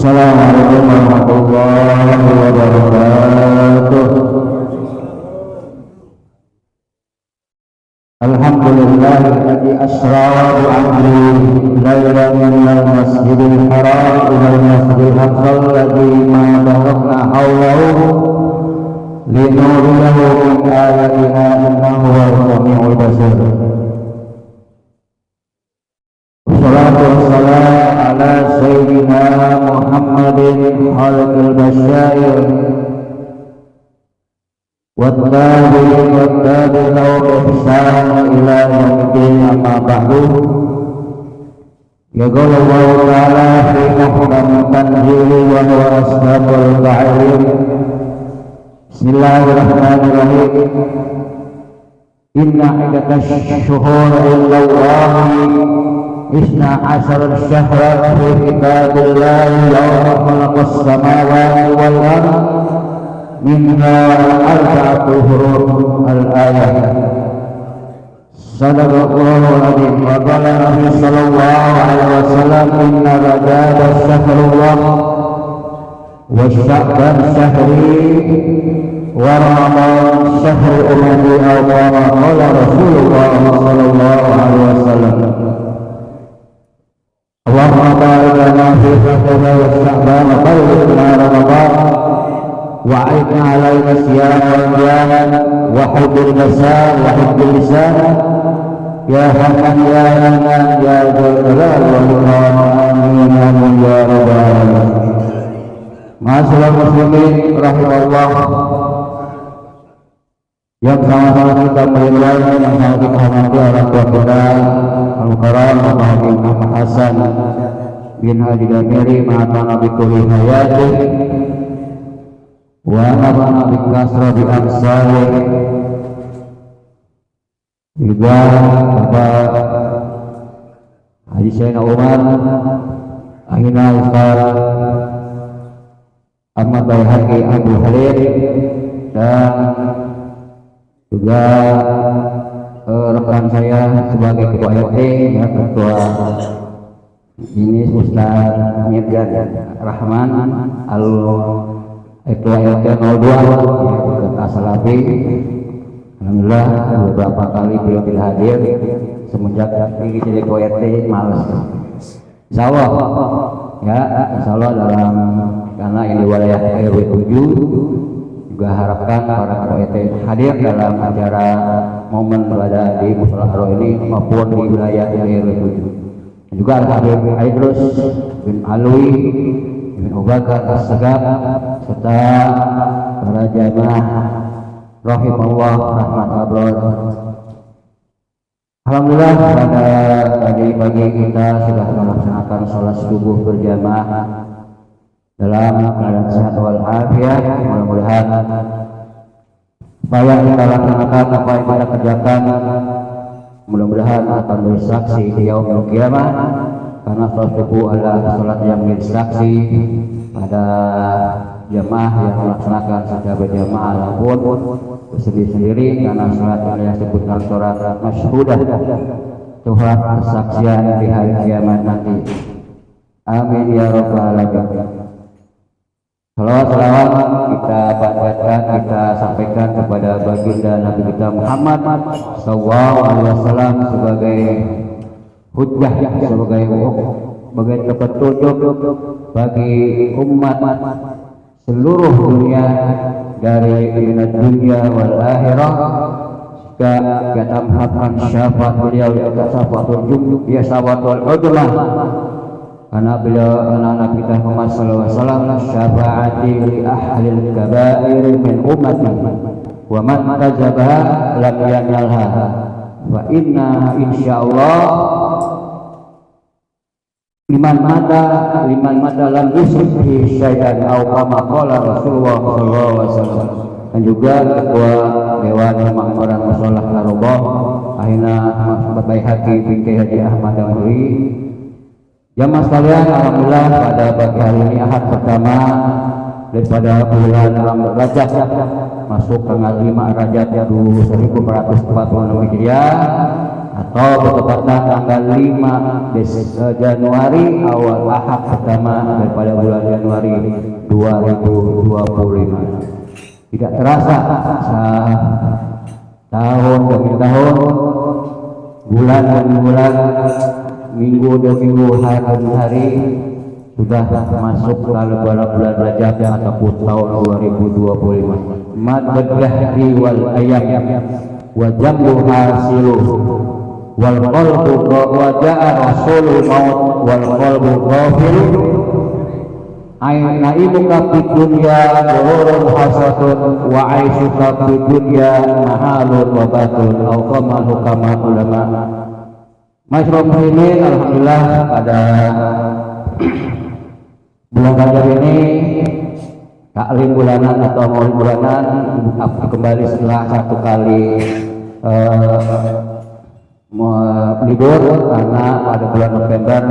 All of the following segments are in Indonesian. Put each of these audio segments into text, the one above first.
Assalamualaikum warahmatullahi wabarakatuh. Alhamdulillahilladzi asra bi 'abdihi lailan minal masjidil haram ilal masjidil aqsal ladzi ma barakna hawlahu linuriyahu min ayatina innahu huwal samiul basir. Wassalatu wassalamu ala sayyidina Muhammadin khalqil basyair wattabi'in wattabi'u ihsan ila yaumil amma ba'du. Yaqulu Allah ta'ala fi muhkam tanzili wa huwa asdaqul qa'ilin. Bismillahirrahmanirrahim. Inna iddatash shuhur indallahi isna asyara syahra fi kitabillahi yawma khalaqas samawati wal ardh minha arba'atu huruf al-ayah. Sadaqallahul adzim. Wa qala Nabi sallallahu alaihi wasallam inna rajab syahrullah wa sya'ban syahri wa ramadan syahri umadi aw qala qala Rasulullah sallallahu alaihi wasallam. Allahumma barik lana fi syahri wa sya'ban wa ballighna ramadan wa'aidna alaina siyam wal qiyam wa hubbil lisan wa hubbil lisan ya Rahman ya Rahman ya Jalal wal Ikram amin amin ya rabbal alamin. Ma'asyiral muslimin rahimallah, yang sama-sama kita muliakan, yang sama kita hormati orang tua kita Al-Mukarram Bapak Haji Muhammad Hasan bin Haji Damiri ma'atana bi kulli hayatih wa nabana bi kasra bi amsalih. Juga Bapak Haji Sayyidina Umar Akhina Ustaz Ahmad Bayhaqi Abu Khalid, dan juga rekan saya sebagai ketua RT, ya, ketua ini Ustaz Mirjan Rahman ketua RT 02 ya, Asalafi. Alhamdulillah beberapa kali beliau hadir semenjak ini jadi ketua RT males. Insyaallah ya, insyaallah dalam karena ini wilayah RW 7 juga harapkan para ketua RT hadir dalam acara momen berada di Mushola Ar-Raw ini maupun di wilayah RW 7. Dan juga Habib Aidrus bin Alwi bin Ubakar As-Sagab serta para jamaah rahimahullah rahmat abror. Alhamdulillah pada pagi kita sudah melaksanakan sholat subuh berjamaah dalam keadaan sehat wal afiat. Mudah-mudahan apa yang kita laksanakan, apa yang kita kerjakan, mudah-mudahan akan bersaksi di yaumil qiyamah, karena sholat subuh adalah sholat yang bersaksi pada jamaah yang melaksanakan secara berjamaah maupun bersendiri-sendiri, karena sholat yang disebutkan sholat masyhudah, Tuhan persaksian di hari kiamat nanti. Amin ya rabbal alamin. Salawat kita panjatkan, kita sampaikan kepada baginda Nabi kita Muhammad sallallahu alaihi wasallam sebagai hujjah, sebagai petunjuk bagi umat seluruh dunia dari dunia wal akhirah. Jika kita mengharapkan syafaat beliau, syafaat syafaat udmah, karena beliau anak-anak kita Muhammad sallallahu alaihi wasallam syafaati li ahlil kabair min ummati wa man tajabaha lam yanalha wa inna insyaallah liman mata lam yusrik fi syai'an aw kama qala Rasulullah sallallahu alaihi wasallam. Dan juga ketua Dewan Kemakmuran Mushola Ar-Raw Akhina Ahmad Bayhaqi bin Haji Ahmad Damri. Jamaah sekalian, alhamdulillah pada pagi hari ini Ahad pertama daripada bulan Rajab, masuk tanggal 5 Rajab 1446 Hijriah. atau bertepatan tanggal 5 Januari awal ahad pertama daripada bulan Januari 2025. Tidak terasa tahun demi tahun, bulan demi bulan, minggu demi minggu, hari demi hari sudah masuk dalam bulan Rajab ataupun tahun 2025. Madad dahri wal ayam wa jambu hasiluh wal qalbu wa ja'a rasulul maut wal qalbu ghafil ainuka fid dunya ghururun hasatun wa aishuka fid dunya mahalun wa batun au qamal hukama ulama. Masyarakat muslimin, alhamdulillah pada bulan Rajab ini taklim bulanan atau maulid bulanan kembali setelah satu kali libur, karena pada bulan November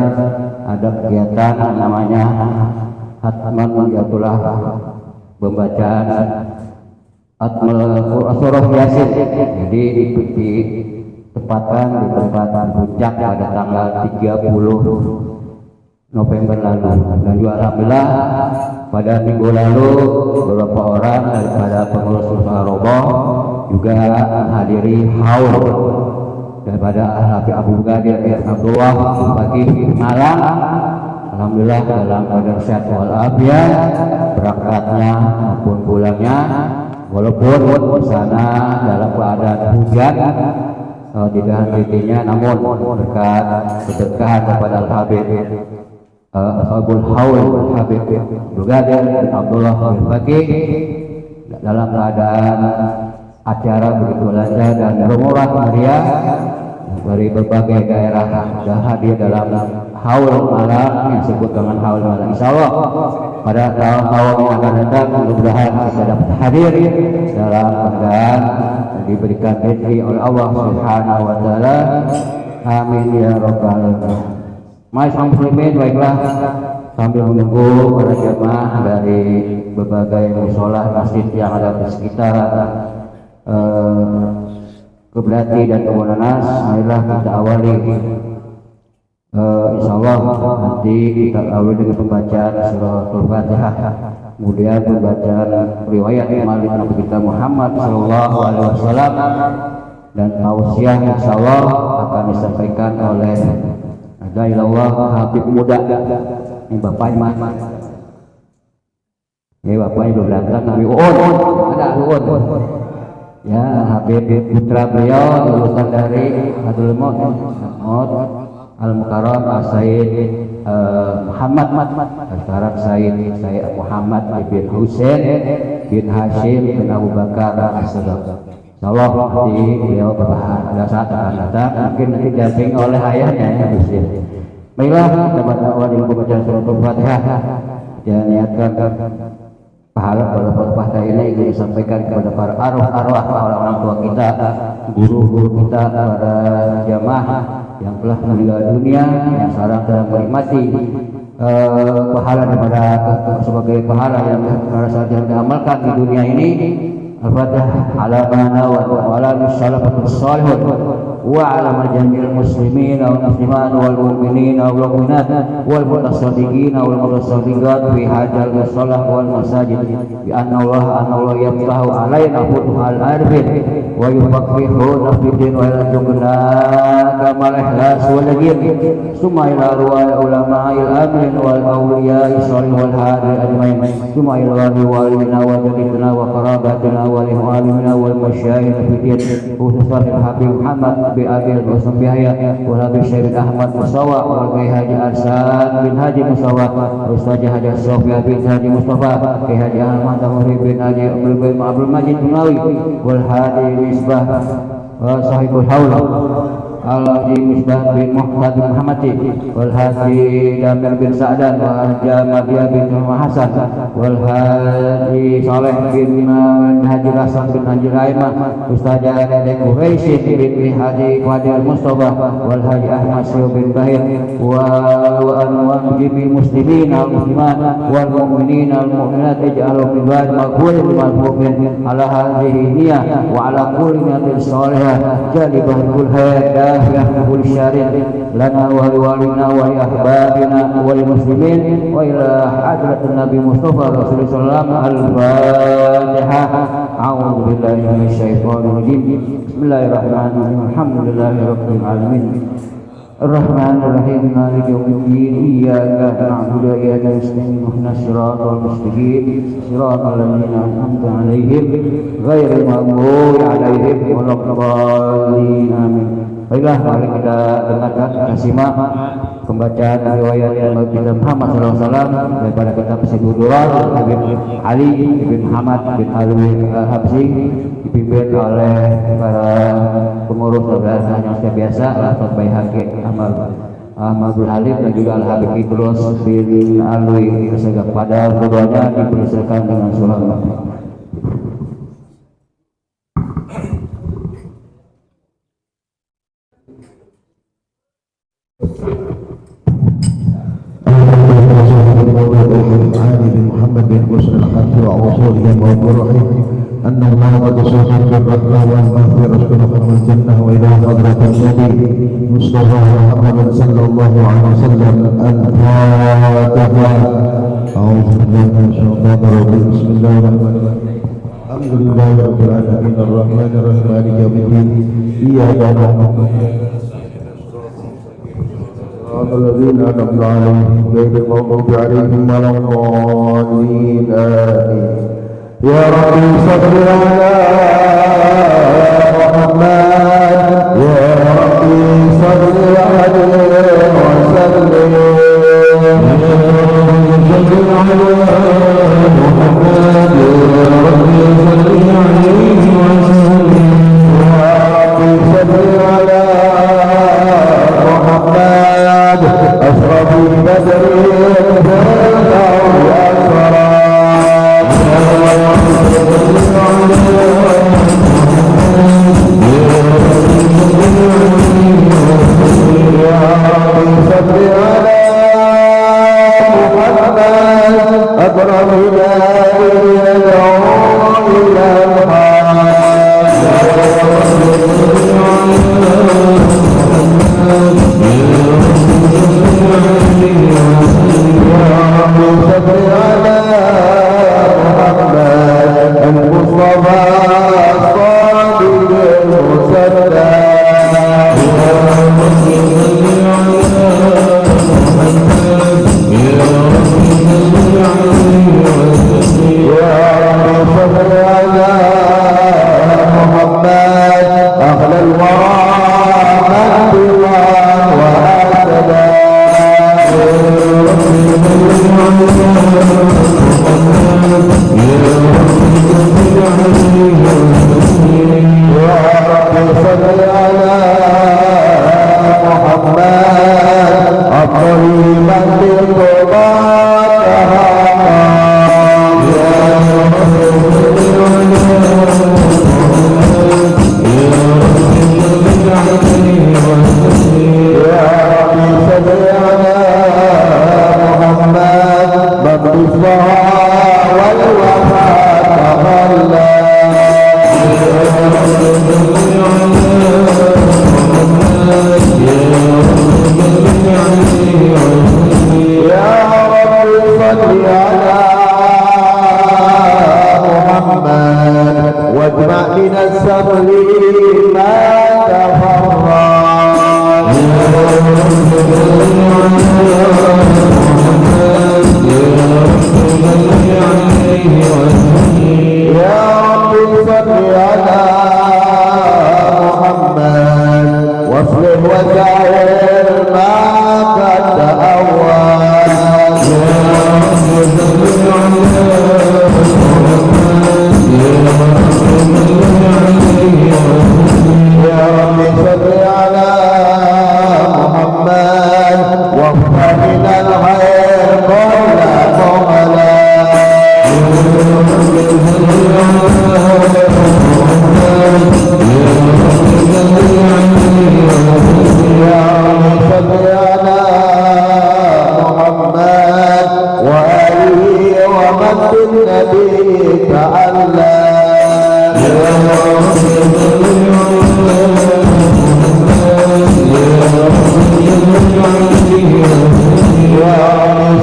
ada kegiatan namanya Hatman Yatulah, pembacaan Surah Yasin. Jadi ditempatkan di tempat puncak pada tanggal 30 November lalu, dan juga alhamdulillah pada minggu lalu beberapa orang daripada pengurus Roboh juga menghadiri haul daripada Habib Abu Ghadir Abdullah pagi malam. Alhamdulillah dalam keadaan sehat walafiat berangkatnya maupun pulangnya, walaupun di sana dalam keadaan hujan tidak henti-hentinya, namun berkat keberkahan kepada Al-Habib Ashabul Haul Habib Ghadir Abdullah Al-Baqi dalam keadaan acara begitu lancar dan bermurah meriah dari berbagai daerah sudah hadir dalam haul malam yang disebut dengan haul malam. Insyaallah pada tahun-tahun yang akan datang mudah-mudahan kita dapat hadir dalam keadaan diberikan rezeki oleh Allah Subhanahu wa taala. Amin ya rabbal alamin. Masyarakat muslimin, baiklah, sambil menunggu para jemaah dari berbagai mushola masjid yang ada di sekitar Keblati dan Kebun Nanas, marilah kita awali. Insyaallah nanti kita awali dengan pembacaan surah Al-Fatihah, kemudian pembacaan riwayat Maulid Nabi kita Muhammad sallallahu alaihi wasallam, dan tausiah insyaallah akan disampaikan oleh Dailallah Habib muda. Ini bapaknya mana? Ya bapaknya belum datang, Nabi ada Uun. Ya Habib putra beliau lulusan dari Hadul Maut Al-Mukarram Sayyid Muhammad, sekarang Sayyid Muhammad bin Husain bin Hashim bin Abu Bakar As-Siddiq. Insyaallah di beliau pada saat akan datang, mungkin nanti didampingi oleh ayahnya ya Bisir. Baiklah, dapat awal dengan pembacaan surah Al-Fatihah dan niatkan pahala pada Al-Fatihah ini ingin disampaikan kepada para arwah orang tua kita, guru-guru kita, para jamaah yang telah meninggal dunia, yang sekarang sedang menikmati pahala daripada sebagai pahala yang merasa diamalkan di dunia ini. Al-Fatihah ala mana wa ala salafatus salihun wa ala majamil muslimin wal muslimat wal mu'minin wal mu'minat wal mutasaddiqin wal mutasaddiqat fi hadzal musallah wal masajid bi anna Allah yaftahu alaina futuhal arifin wa yufaqqihuna fi din wa yarzuqna kamal ikhlas wal yaqin summa ila ruwal ulama'il amin wal awliya'i shalih wal hadi ajmain summa ila walina wa jadidina wa qarabatina والمعلمين والمشايخ في الدين خصوصا الحبيب محمد بأبي الحسن بهيا والحبيب الشيخ أحمد مصطفى والكي حاجي أرسال بن حاجي مصطفى والأستاذ حاجي صوفيا بن حاجي مصطفى كي حاجي أحمد تمري بن حاجي عبد المجيد بناوي والحادي مصباح صاحب الحول Al-Haji Misbah bin Muhammad bin Muhammadi Wal-Haji Damir bin Sa'dan Wal-Haji Madiyah bin Hasan Wal-Haji Saleh bin Haji Rasan bin Haji Raimah Ustazah Dede Quraisy bin Haji Qadir Mustafa Wal-Haji Ahmad Syuh bin Bahir Wa jami'il muslimin al-muslimat wal mu'minin al-mu'minat ij'alhum min ba'd maqbulin wal mu'min ala hadhihi niyah wa ala kulli niyatin salihah jalibah kul hayat والعافية من كل شر لنا ولوالدنا ولأحبابنا وللمسلمين وإلى حضرة النبي مصطفى رسول الله صلى الله عليه وسلم. الفاتحة. أعوذ بالله من الشيطان الرجيم. بسم الله الرحمن الرحيم. الحمد لله رب العالمين الرحمن الرحيم مالك يوم الدين إياك نعبد وإياك نستعين اهدنا الصراط المستقيم صراط الذين أنعمت عليهم غير المغضوب عليهم ولا الضالين آمين. Baiklah, mari kita dengarkan, kita simak pembacaan riwayat Nabi Muhammad SAW daripada kitab Sayyidullah bin Ali bin Muhammad bin Alwi Habsyi, dipimpin oleh para pengurus saudara yang biasa Al-Fatih Baihaqi Ahmadul Halim dan juga Al-Habib Idrus bin Alwi Kesegak. Pada keduanya dipersilakan dengan surah علي بن محمد بن حسن الحافظ وأصوله وأبوه أن الله قد سوف الرحمة والمغفرة ونحن الجنة وإلى حضرة النبي مصطفى محمد صلى الله عليه وسلم. الفاتحة. أعوذ بالله من الشيطان الرجيم. بسم الله الرحمن الرحيم. الحمد لله رب العالمين الرحمن الرحيم مالك يوم الدين إياك نعبد الذين أنعمت عليهم غير المغضوب عليهم ولا الضالين آمين. يا رب صل على محمد. يا رب صل عليه وسلم. صل على محمد. يا رب صل عليه وسلم. يا رب صل على محمد أشرف البدر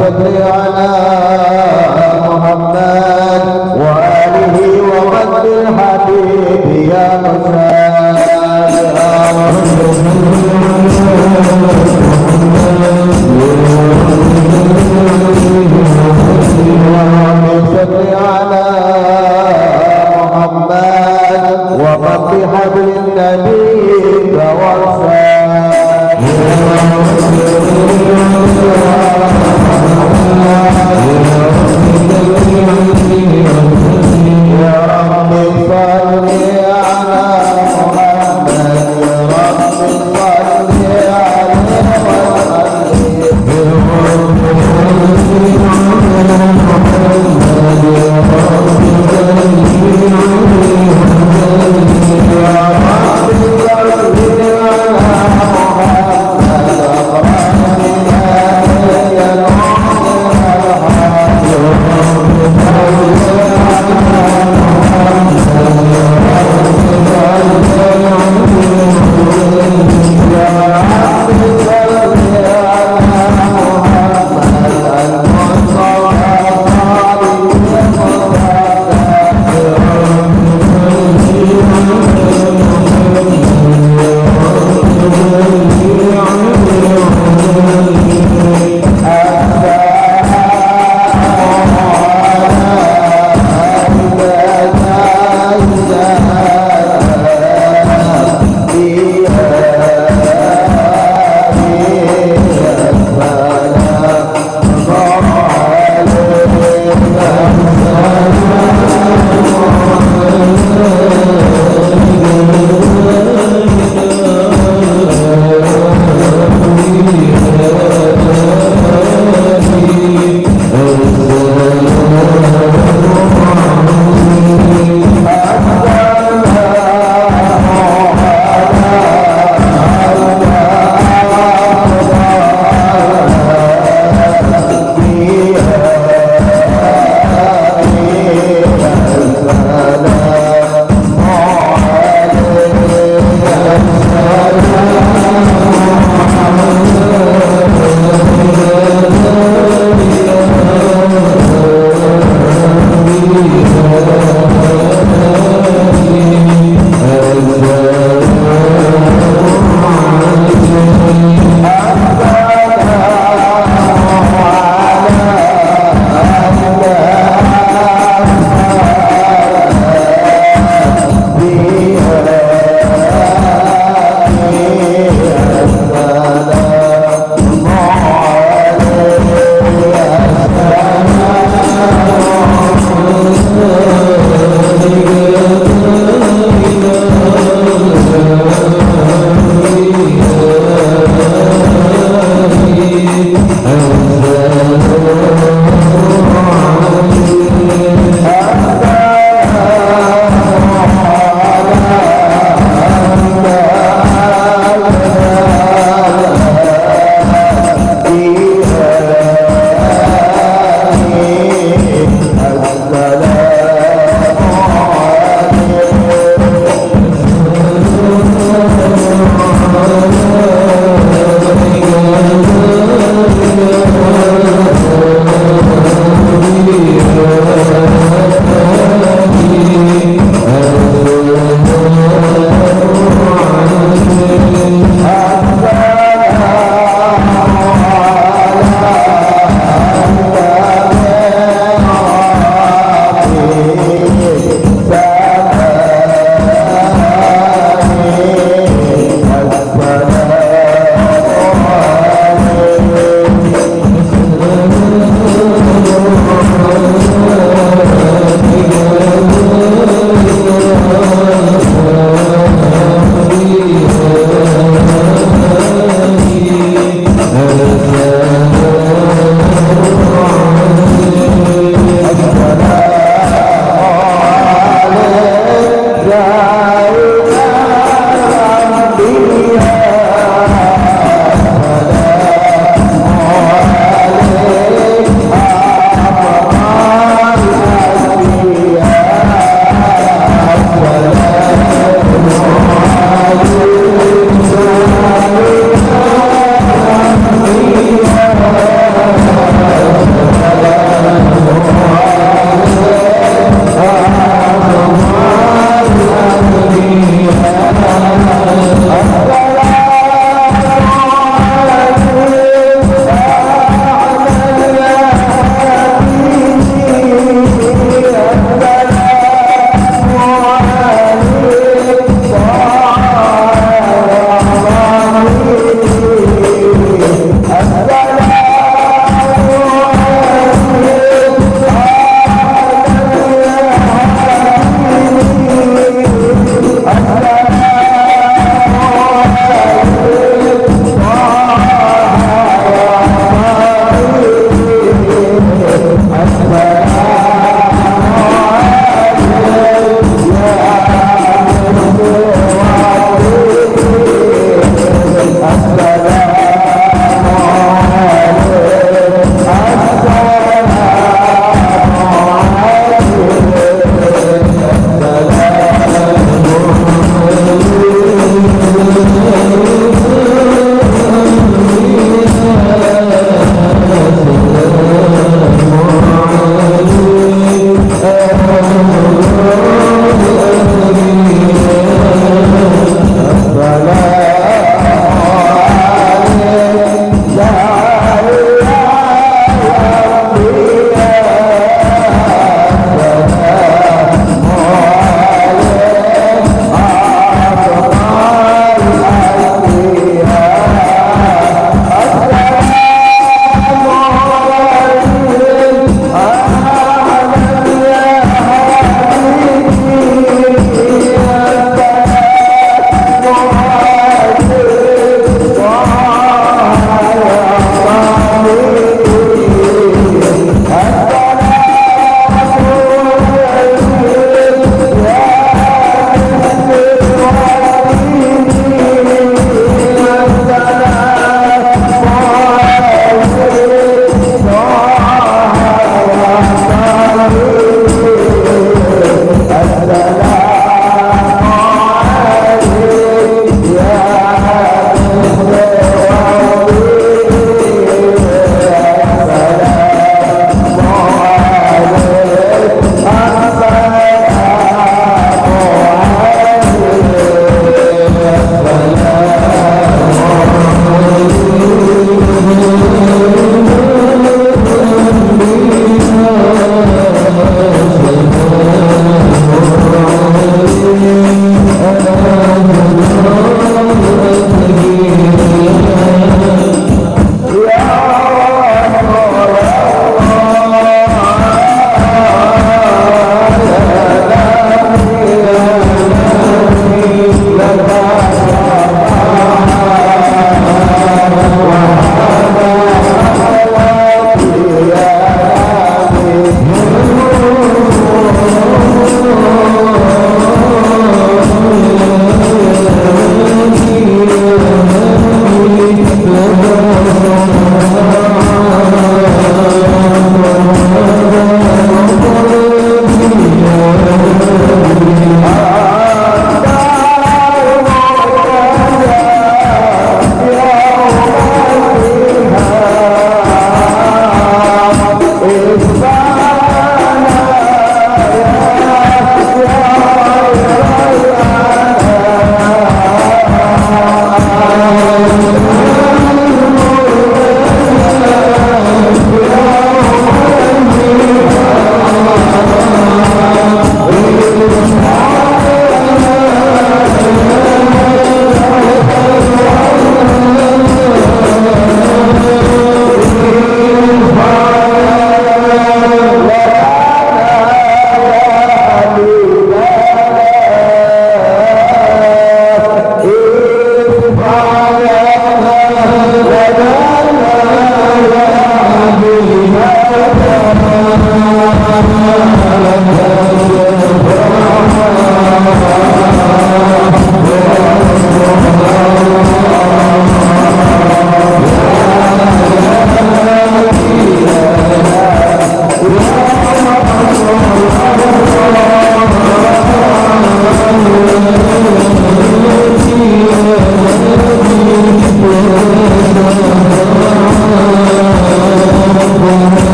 صل على محمد وآله وقد الحبيب يا صل على محمد وقد حبل النبي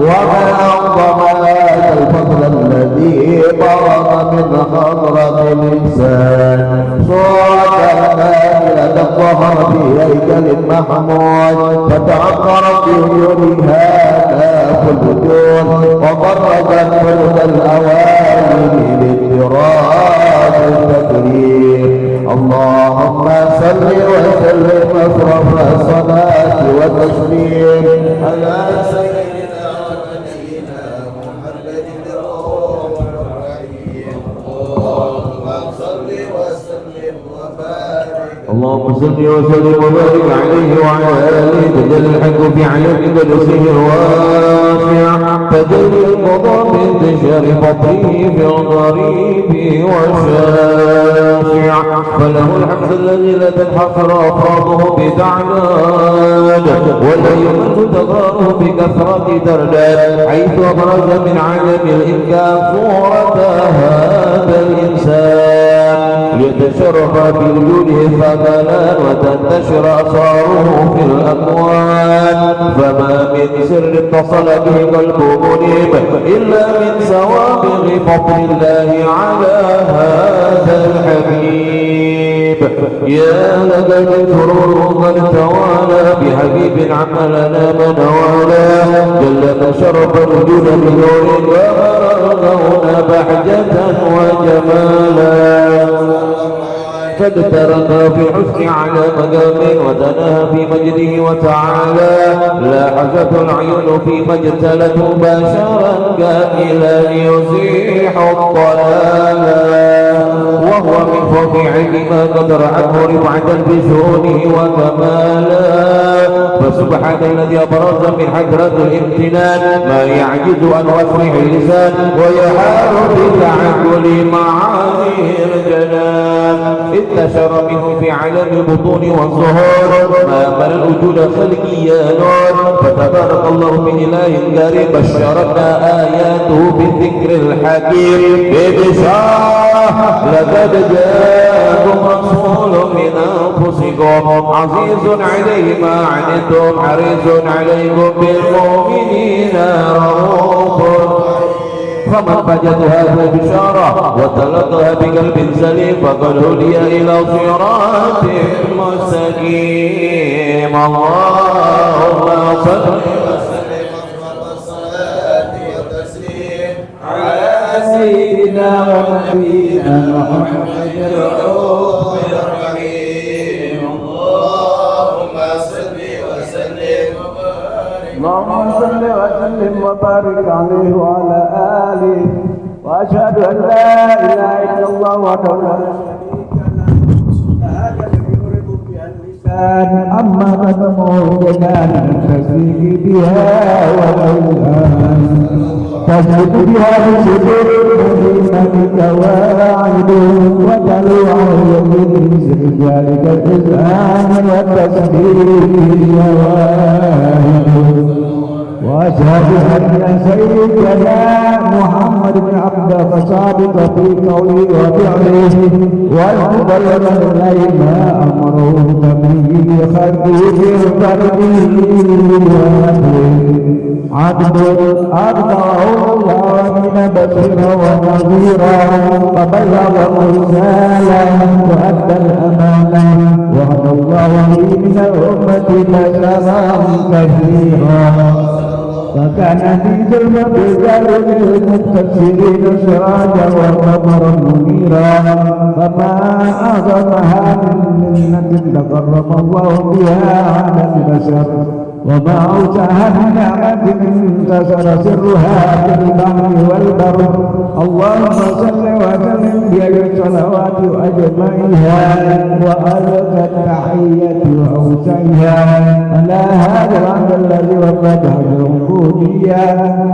وما أعظم هذا الفضل الذي الذي طرق من خضرة الإنسان صورة كاملة الظهر في هيكل محمود فتعطرت بعيونها كاف الوجود وبرزت فرد الأوائل لانفراد التكريم. اللهم صل وسلم أشرف الصلاة والتسليم على سيدنا ونبينا محمد الرؤوف الرحيم. اللهم صل وسلم وبارك اللهم صل وسلم وبارك عليه وعلى آله تجلى الحق في علم قدسه الواسع تجلي القضاء بانتشار فضله في الغريب والشافع فله الحمد الذي لا تنحصر أفراده بتعداد ولا يمد تكراره بكثرة ترداد حيث أبرز من عالم الإمكان صورة هذا الإنسان ليتشرف في وجوده ثقلا وتنتشر أسراره في الأكوان فما من سر اتصل به قلب منيب إلا من سوابغ فضل الله على هذا الحبيب. يا لقد سرور قد توالى بحبيب عملنا من والاه جل شرف الوجود بنور ومرغون بحجة وجمالا فاقترب في حسن على مقام وتناهى في مجده وتعالى لاحظت العيون فيما اجتلت بشرا كاملا يزيح الضلالا وهو من فوق علم ما قدر عنه رفعة بشؤونه وكمالا فسبحان الذي أبرز من حضرة الامتنان ما يعجز عن وصفه اللسان ويحال بالتعجل معاني الجنان انتشر منه في عالم البطون والظهور ما مل الوجود خلقيا نور فتبارك الله من إله كريم بشرتنا آياته بالذكر الحكيم ببشارة لقد جاءكم رسول من أنفسكم عزيز عليه ما عنتم حريص عليكم بالمؤمنين رؤوف فمن فجت هذه البشارة وتلقها بقلب سليم فقد هدي إلى صراط مستقيم. اللهم صل وسلم والصلاة والتسليم على سيدنا ونبينا محمد الرؤوف الرحيم. اللهم صل وسلم اللهم صل وسلم وبارك عليه وعلى آله وأشهد أن لا إله إلا الله وحده لا شريك له شهادة يورد بها اللسان أما فتموتنا من تسليم بها والأذهان تثبت بها بصدور مدينة واعد وتلوع من ذلك الإذهان والتسبيح والواهب. وأشهد أن سيدنا محمد بن عبد صادق في قوله وفعله والمبلغ إليه ما أمره تبيه خلقه بالفرد عبد أرضاه الله من بشيرا ونذيرا فبلغ الرسالة وأدى الأمانة وهدى الله به من الأمة بشرا كثيرا فكان في ظلمة الرجال للمستبشرين سراجا وقمرا منيرا فما أعظمها من منة تكرم الله بها على البشر وما أوسعها من نعمة انتشر سرها في البحر والبر. اللهم صل وسلم بأجل الصلوات أجمعها وأزكى التحية وأوسعها على هذا العبد الذي وفته العبودية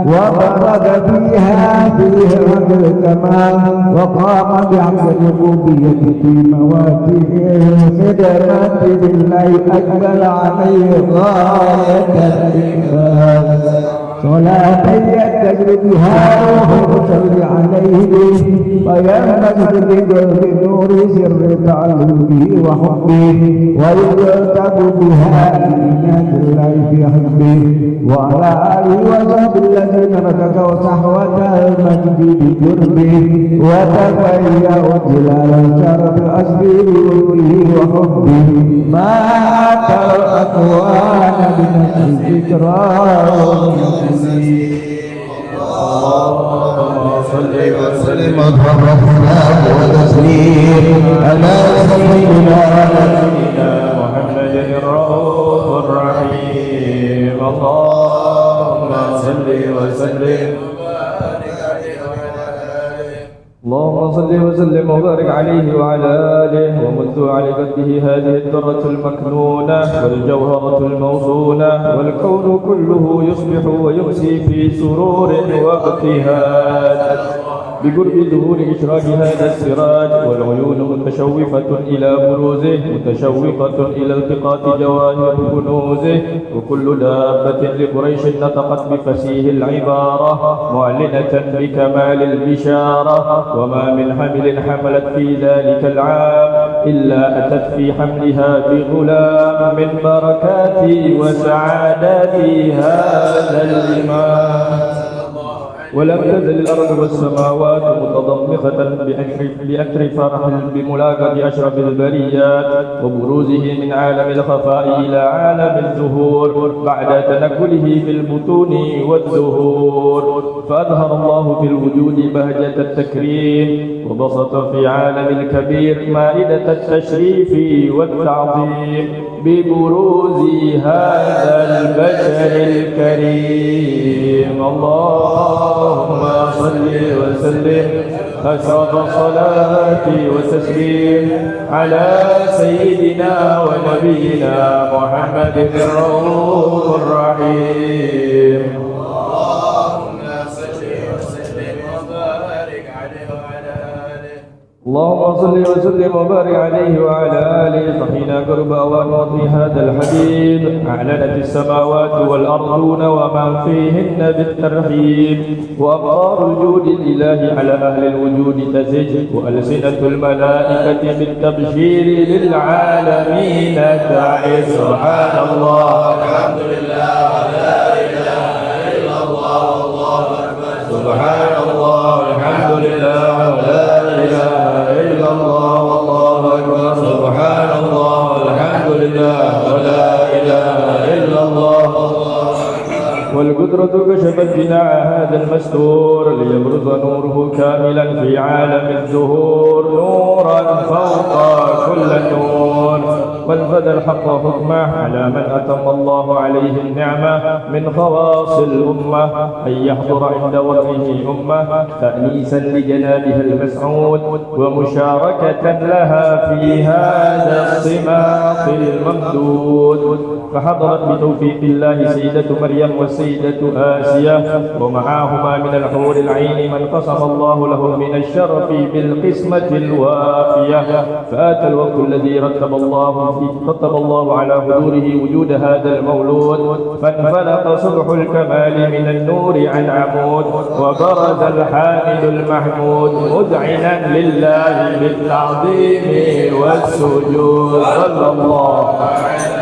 وبرز فيها فيه عبد الكمال وقام بعبد الربوبية في مواتيه الخدمات بالله أجمل عليه غاية الإنفاذ. صلاة يتجري بها وصل عليه فينبسط بقلب نور سر تعلمه وحبه ويكتب بها إيمان الله في حبه وعلى آله وصحبه الذين ركعوا صحوة المجد بجربه وتفيأوا جلال شرف أسبيل وجهه وحبه ما أتى الأكوان بنفس الذكرى اللهم صل وسلم وتسليم على سيدنا محمد الرؤوف الرحيم اللهم صل وسلم اللهم صل وسلم وبارك عليه وعلى آله ومنذ على قده هذه الدرة المكنونة والجوهرة الموزونة والكون كله يصبح ويمسي في سرور وابتهاج بقرب ظهور إشراق هذا السراج والعيون متشوفة إلى بروزه متشوقة إلى التقاط جواهر كنوزه وكل دابة لقريش نطقت بفسيه العبارة معلنة بكمال البشارة وما من حمل حملت في ذلك العام إلا أتت في حملها بغلام من بركات وسعادات هذا الإمام ولم تزل الأرض والسماوات متضمخة بأكر فرح بملاقاة أشرف البريات وبروزه من عالم الخفاء إلى عالم الظهور بعد تنكله في البطون والزهور فأظهر الله في الوجود بهجة التكريم وبسط في عالم الكبير مائدة التشريف والتعظيم ببروز هذا البشر الكريم اللهم صل وسلم أشرف الصلاة والتسليم على سيدنا ونبينا محمد الرؤوف الرحيم اللهم صل وسلم وبارك عليه وعلى آله اللهم صل وسلم وبارك عليه وعلى آله صحينا قرب أوان وطي هذا الحبيب أعلنت السماوات والأرضون ومن فيهن بالترحيب وأمطار الجود الإلهي على أهل الوجود تزج وألسنة الملائكة بالتبشير للعالمين تعي سبحان الله الحمد لله ولا إله إلا الله والله أكبر سبحان الله الحمد لله ولا إله إلا الله والله أكبر سبحان الله الحمد لله ولا إله إلا الله والقدرة كشفت جناع هذا المستور ليبرز نوره كاملا في عالم الزهور نورا فوق كل النور وانفذ الحق حكمه على من أتم الله عليه النعمة من خواص الأمة أن يحضر عند وضعه أمة تأنيسا لجنابها المسعود ومشاركة لها في هذا الصماط الممدود فحضرت بتوفيق الله سيدة مريم والسيدة آسيا ومعاهما من الحور العين من قسم الله لهم من الشرف بالقسمة الوافية فآتى الوقت الذي رتب الله على حضوره وجود هذا المولود فانفلق صبح الكمال من النور عن عمود وبرز الحامد المحمود مذعنا لله بالتعظيم والسجود صلى الله عليه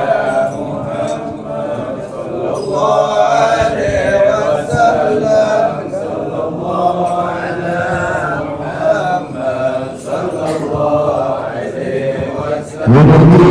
وسلم صلى الله على محمد صلى الله عليه وسلم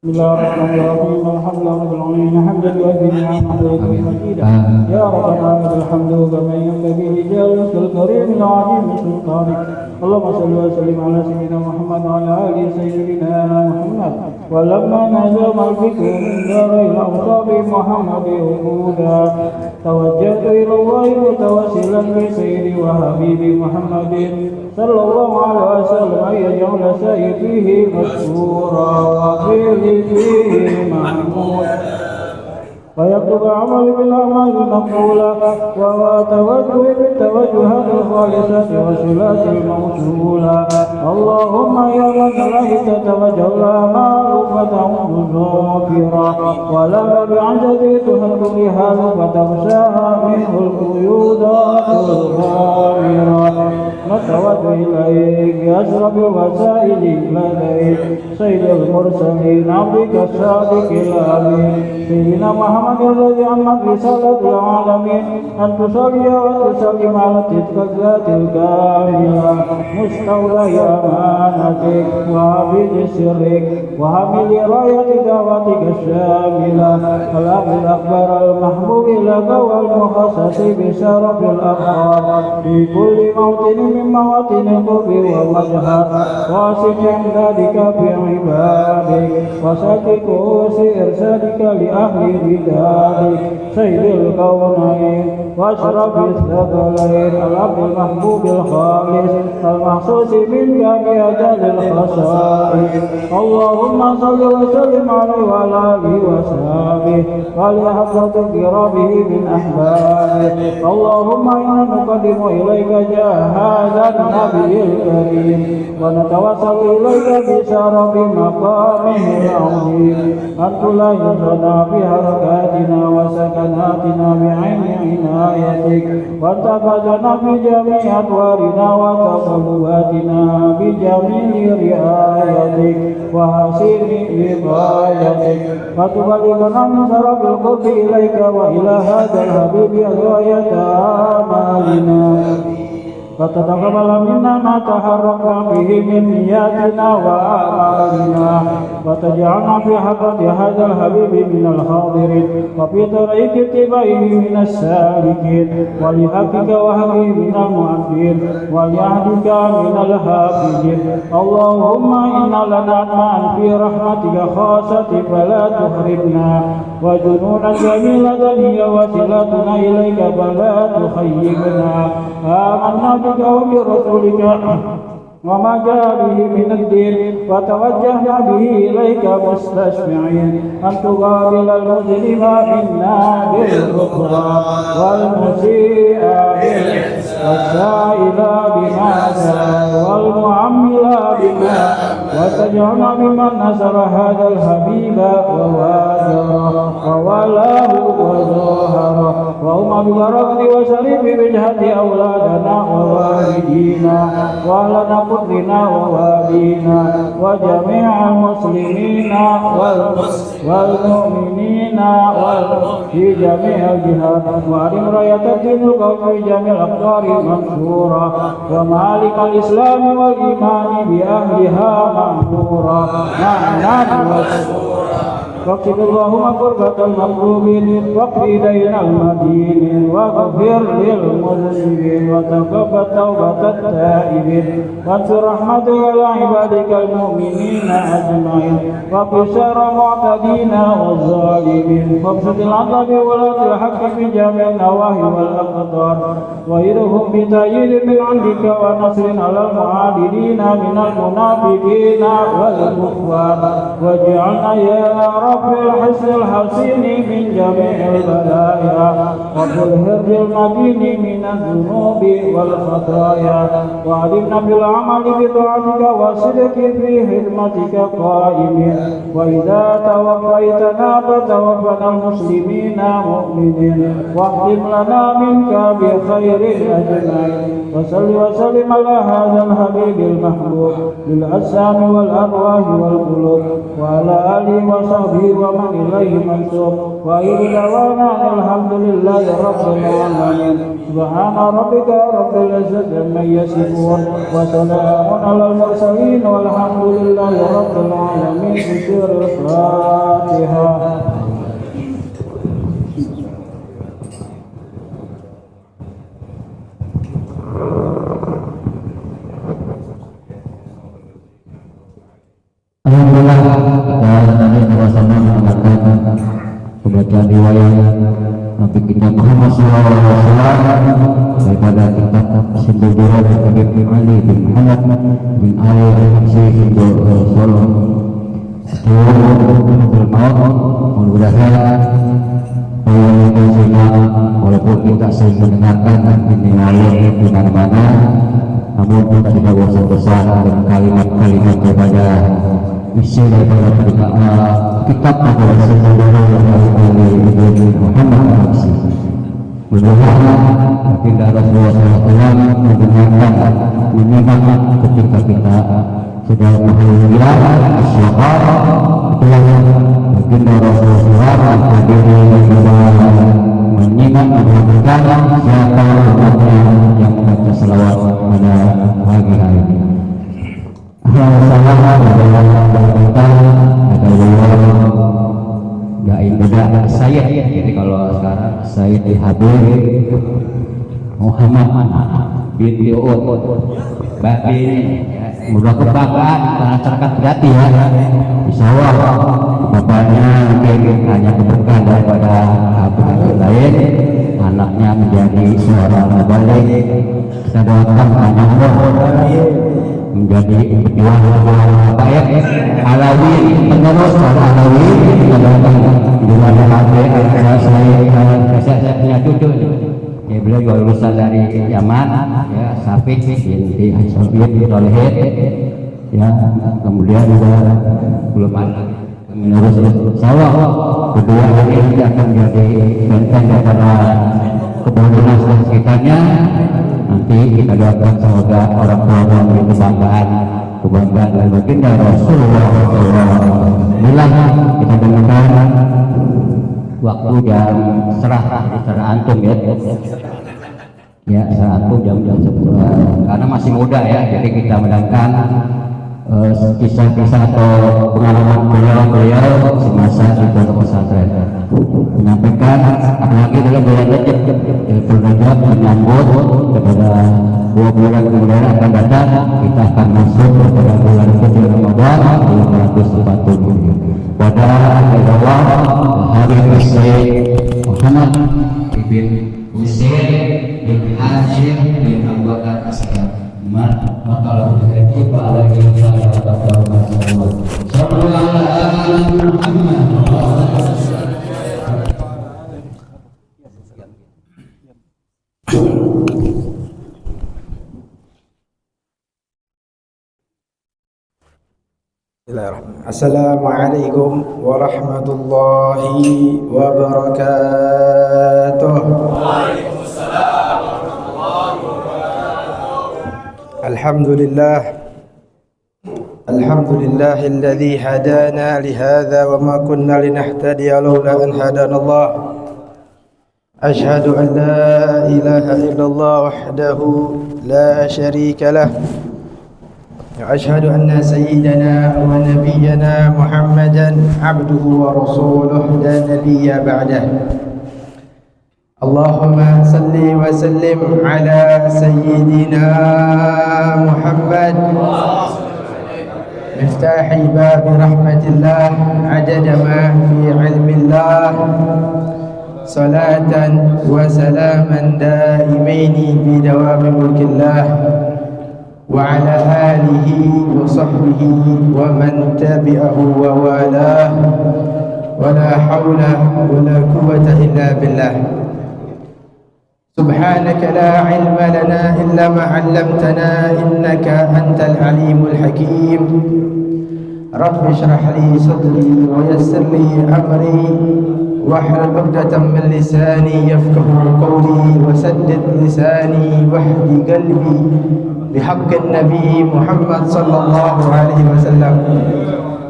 بسم الله الرحمن الرحيم الحمد لله رب العالمين حمدا يوافي نعمه مزيدا يا ربنا لك الحمد كما ينبغي لجلالك الكريم العظيم سلطانك اللهم صل وسلم على سيدنا محمد وعلى ال سيدنا محمد ولما نزل الفكر من دار الاوصاف محمد وقودا توجهت الى الله متوسلا بسيدي وحبيبي محمد صلى الله عليه وسلم ان يجعل سعي فيه مشكورا وفيه محمود ويكتب عمل بالأعمال المقبولة وهو توجه بالتوجهات الخالصة وصلات الموصولة اللهم يا من ملكت توجه معروفة ظافرة ولا بعجز تهد بها فتغشاها منه القيودات الغامرة نتوجه إليك أشرف الوسائل لديك سيد المرسلين عبدك الصادق الأمين سيدنا محمد الذي عمت رسالة العالمين أن تصلي وتسلم على تلك الذات الكاملة مستولي أمانتك وحفيظ سرك وحامل راية دعوتك الشاملة الأب الأكبر المحبوب لك والمخصص بشرف الأبرار في كل موطن من مواطن القرب والمجهر واسع ذلك في عبادك وسكك إرسالك لأهل بدارك سيد الكونين واشرف الثقلين العبد المحبوب الخالص المخصوص منك بأجل الخصائص اللهم صل وسلم عليه وعلى آله وصحبه ولحفظة كرامه من أحبابه اللهم إنا نقدم إليك جاه هذا النبي الكريم ونتوسل إليك بشرف مقامه العظيم أن تلاحظنا في حركاتنا وسكناتنا بعين عنايتك وتفزنا بجميع أدوارنا وتصرفاتنا بجميل رعايتك وحسين وقايتك وتبلغنا من شرف القرب إليك وإلى هذا الحبيب غاية آمالنا فتتقبل منا ما تحركنا به من نياتنا وأعمالنا وتجعلنا في حضرة هذا الحبيب من الحاضرين وفي طريق اتباعه من السالكين ولحقك وحقه من المعدين ولعهدك من الحافظين اللهم إنا لنا أطماعا في رحمتك خاصة فلا تحرمنا وجنونا جميلة هي وصلتنا إليك فلا تخيبنا آمنا بك وبرسولك وما جاء به من الدين وتوجهنا به إليك مستشفعين أن تقابل المسلم منا بالغفران والمسيء والسائل بما والمعمل بما وتجعلنا ممن نصر هذا الحبيب وواجره وولاه وظهره وهم ببركة وشريف وجهة أولادنا ووالدينا وأهلنا قدرنا ووالينا وجميع المسلمين والمؤمنين في جميع الجهات وأرم راية الدين القوم في جميع الأقطار منصورا ومالك الإسلام والإيمان بأهلها منصورا معنا وسورا واكتب اللهم قربة المطلوبين واقضي دين المدينين واغفر للمذنبين وتقبل توبة التائبين وانشر رحمتك على عبادك المؤمنين أجمعين وقف شر المعتدين والظالمين وابسط العدل بولاة الحق في جميع النواحي والأقطار وإرهم بتأييد من عندك ونصر على المعاندين من المنافقين والكفار واجعلنا يا رب الحسن الحسين من جميع البلايا وفي الهرج المبين من الذنوب والخطايا وعلمنا بالعمل بطاعتك والصدق في خدمتك قائمين وإذا توفيتنا فتوفنا المسلمين مؤمنين واختم لنا منك بخير أجمعين وصل وسلم على هذا الحبيب المحبوب للأجسام والأرواح والقلوب وعلى آله وصحبه ومن إليه منسوب وآخر دعوانا الحمد لله رب العالمين سبحان ربك رب العزة عما يصفون وسلام على المرسلين والحمد لله رب العالمين بسر الفاتحة. Alhamdulillah kita tadi sama-sama mendengarkan pembacaan riwayat Nabi kita Muhammad SAW daripada kitab Simbol Durah dari Habib Ali bin Muhammad bin Ali al-Habsyi Simbol Solo mudah-mudahan walaupun kita sering mendengarkan ini ngalir di mana-mana, namun kita tidak bosan-bosan dengan kalimat-kalimat daripada isi daripada kitab pada sejarah yang Muhammad al-Habsyi. Mudah-mudahan baginda Rasulullah SAW mendengarkan menyimak ketika kita sudah menghilangkan asyhad baginda Rasulullah SAW menyimak mendengarkan siapa umatnya yang membaca selawat pada pagi hari ini. Alhamdulillah ada saya, jadi kalau sekarang saya di Habib Muhammad binti Uut Babi ini mudah kebanggaan masyarakat berarti ya, insya Allah bapaknya mungkin hanya keberkahan daripada Habib lain, anaknya menjadi seorang mubalik. Kita doakan anak menjadi pejuang baik Alawi penerus para Alawi. Kita doakan di mana ada saya punya cucu ya, beliau juga lulusan dari Yaman ya, Syafiq binti Syafiq Tolehed ya, kemudian juga belum ada menerus sawah kedua ini akan menjadi benteng daripada kebangunan sekitarnya. Nanti kita doakan semoga orang tua memberi kebanggaan dan baginda Rasulullah SAW. Kita dengarkan waktu jam serah antum ya serah antum jam 10 karena masih muda ya, jadi kita mendengarkan kisah-kisah atau pengalaman beliau semasa di pondok pesantren, menyampaikan apalagi dalam bulan Rajab menyambut kepada 2 bulan kemudian akan datang, kita akan masuk kepada bulan suci Ramadan 1440 pada Allah hari Rasul Muhammad bin Husain bin Hashim bin Abu Bakar As-Siddiq. Maka itu pada kita Assalamualaikum warahmatullahi wabarakatuh. Waalaikumsalam warahmatullahi wabarakatuh. Alhamdulillah alladhi hadana lihadza wa ma kunna linahtadiya laula an hadana Allah. Ashhadu an la ilaha illallah wahdahu la syarika lah. وأشهد أن سيدنا ونبينا محمدا عبده ورسوله لا نبي بعده. اللهم صل وسلم على سيدنا محمد مفتاح باب رحمة الله عدد ما في علم الله، صلاة وسلاما دائمين بدوام ملك الله وعلى آله وصحبه ومن تبعه ووالاه، ولا حول ولا قوة إلا بالله. سبحانك لا علم لنا إلا ما علمتنا إنك أنت العليم الحكيم. رب اشرح لي صدري ويسر لي أمري واحلل عقدة من لساني يفقه قولي وسدد لساني واهد قلبي بحق النبي محمد صلى الله عليه وسلم.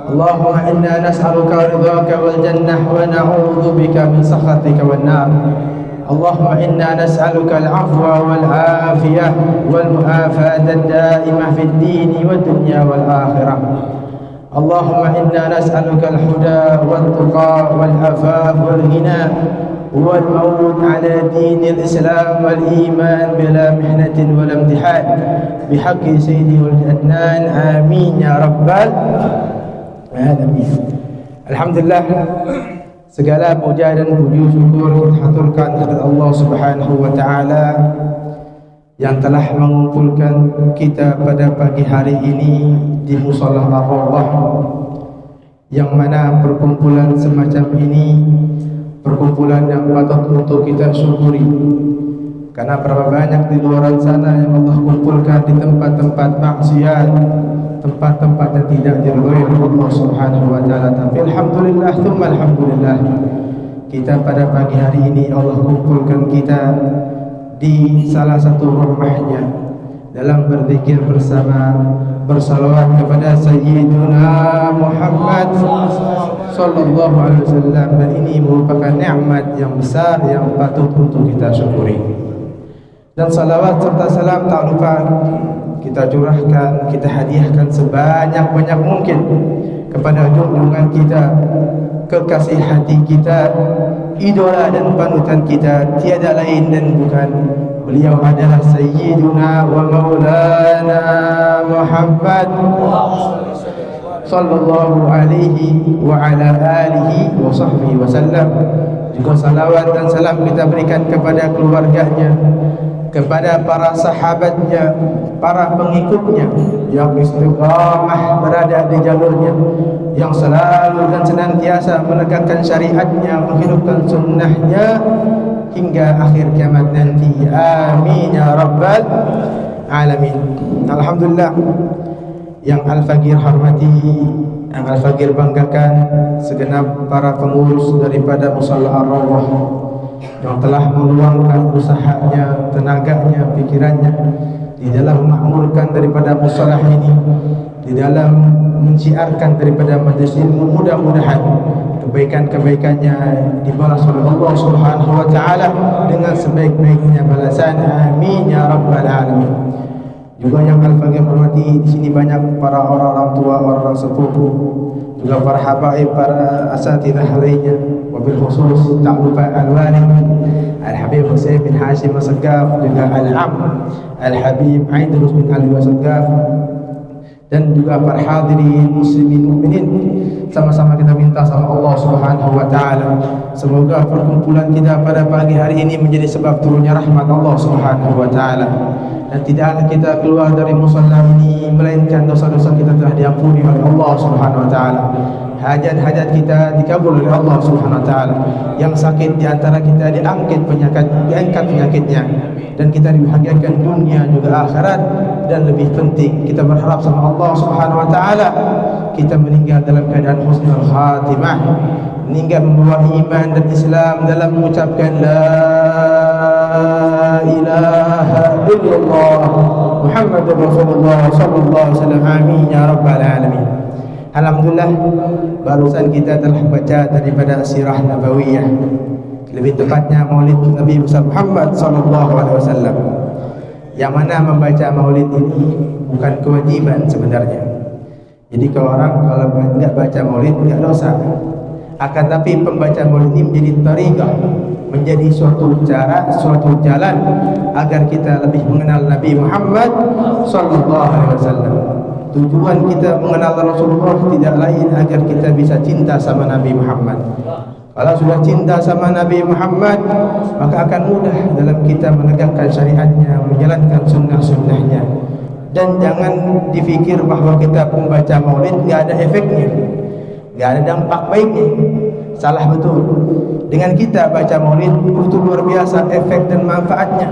اللهم إنا نسألك رضاك والجنة ونعوذ بك من سخطك والنار. اللهم إنا نسألك العفو والعافية والمعافاة الدائمة في الدين والدنيا والآخرة. اللهم إنا نسألك الهدى والتقى والعفاف والغنى والموت على دين الإسلام والإيمان بلا محنة ولا امتحان بحق سيدي والأدنان. آمين يا رب العالمين. Alhamdulillah, segala puja dan puji syukur kita haturkan kepada Allah Subhanahu wa taala yang telah mengumpulkan kita pada pagi hari ini di Musholla Ar-Rawdah, yang mana perkumpulan semacam ini perkumpulan yang patut untuk kita syukuri, karena berapa banyak di luar sana yang Allah kumpulkan di tempat-tempat maksiat, tempat-tempat yang tidak diridhoi oleh Allah Subhanahu wa taala. Tapi alhamdulillah, tsumma alhamdulillah, kita pada pagi hari ini Allah kumpulkan kita di salah satu rumahnya dalam berzikir bersama, bersalawat kepada Sayyiduna Muhammad sallallahu alaihi wasallam, dan ini merupakan nikmat yang besar yang patut untuk kita syukuri. Dan salawat serta salam tak lupa kita curahkan, kita hadiahkan sebanyak-banyak mungkin kepada junjungan kita, kekasih hati kita, idola dan panutan kita, tiada lain dan bukan, beliau adalah Sayyiduna wa Maulana Muhammad sallallahu alaihi wa ala alihi wa sahbihi wasallam. Juga salawat dan salam kita berikan kepada keluarganya, kepada para sahabatnya, para pengikutnya yang istiqamah berada di jalurnya, yang selalu dan senantiasa menegakkan syariatnya, menghidupkan sunnahnya hingga akhir kiamat nanti. Amin ya rabbal alamin. Alhamdulillah, yang Al-Faqir hormati, yang Al-Faqir banggakan segenap para pengurus daripada Musholla Ar-Rawdah yang telah meluangkan usahanya, tenaganya, pikirannya di dalam memakmurkan daripada musholah ini, di dalam menciarkan daripada majlis ilmu. Mudah-mudahan kebaikan-kebaikannya dibalas oleh Allah Subhanahu wa taala dengan sebaik-baiknya balasan. Amin ya rabbal alamin. Juga yang Al-Faqir hormati, di sini banyak para orang-orang tua, orang-orang sepupu, juga para habaib, para asatidzah lainnya, wabil khusus tak lupa Al-Walid Al-Habib Husain bin Hashim As-Saqqaf, juga Al-Am Al-Habib Aidrus bin Ali As-Saqqaf, dan juga para hadirin muslimin mukminin. Sama-sama kita minta sama Allah Subhanahu wa taala, semoga perkumpulan kita pada pagi hari ini menjadi sebab turunnya rahmat Allah Subhanahu wa taala, dan tidaklah kita keluar dari musholla ini melainkan dosa-dosa kita telah diampuni oleh Allah Subhanahu wa taala. Hajat-hajat kita dikabul oleh Allah Subhanahu wa taala. Yang sakit di antara kita diangkat penyakitnya, dan kita dibahagiakan dunia juga akhirat. Dan lebih penting, kita berharap sama Allah Subhanahu wa taala kita meninggal dalam keadaan husnul khatimah, meninggal membawa iman dan Islam dalam mengucapkan la ilaha illallah Muhammadur Rasulullah sallallahu alaihi wasallam. Amin ya rabbal alamin. Alhamdulillah, barusan kita telah baca daripada sirah nabawiyah, lebih tepatnya maulid Nabi besar Muhammad sallallahu alaihi wasallam, yang mana membaca maulid ini bukan kewajiban sebenarnya. Jadi kalau tidak baca maulid tidak dosa. Akan tapi pembaca maulid ini menjadi tariqah, menjadi suatu cara, suatu jalan agar kita lebih mengenal Nabi Muhammad sallallahu alaihi wasallam. Tujuan kita mengenal Rasulullah tidak lain agar kita bisa cinta sama Nabi Muhammad. Kalau sudah cinta sama Nabi Muhammad, maka akan mudah dalam kita menegakkan syariatnya, menjalankan sunnah-sunnahnya. Dan jangan dipikir bahawa kita membaca maulid tidak ada efeknya, tidak ada dampak baiknya. Salah betul. Dengan kita baca maulid begitu luar biasa efek dan manfaatnya.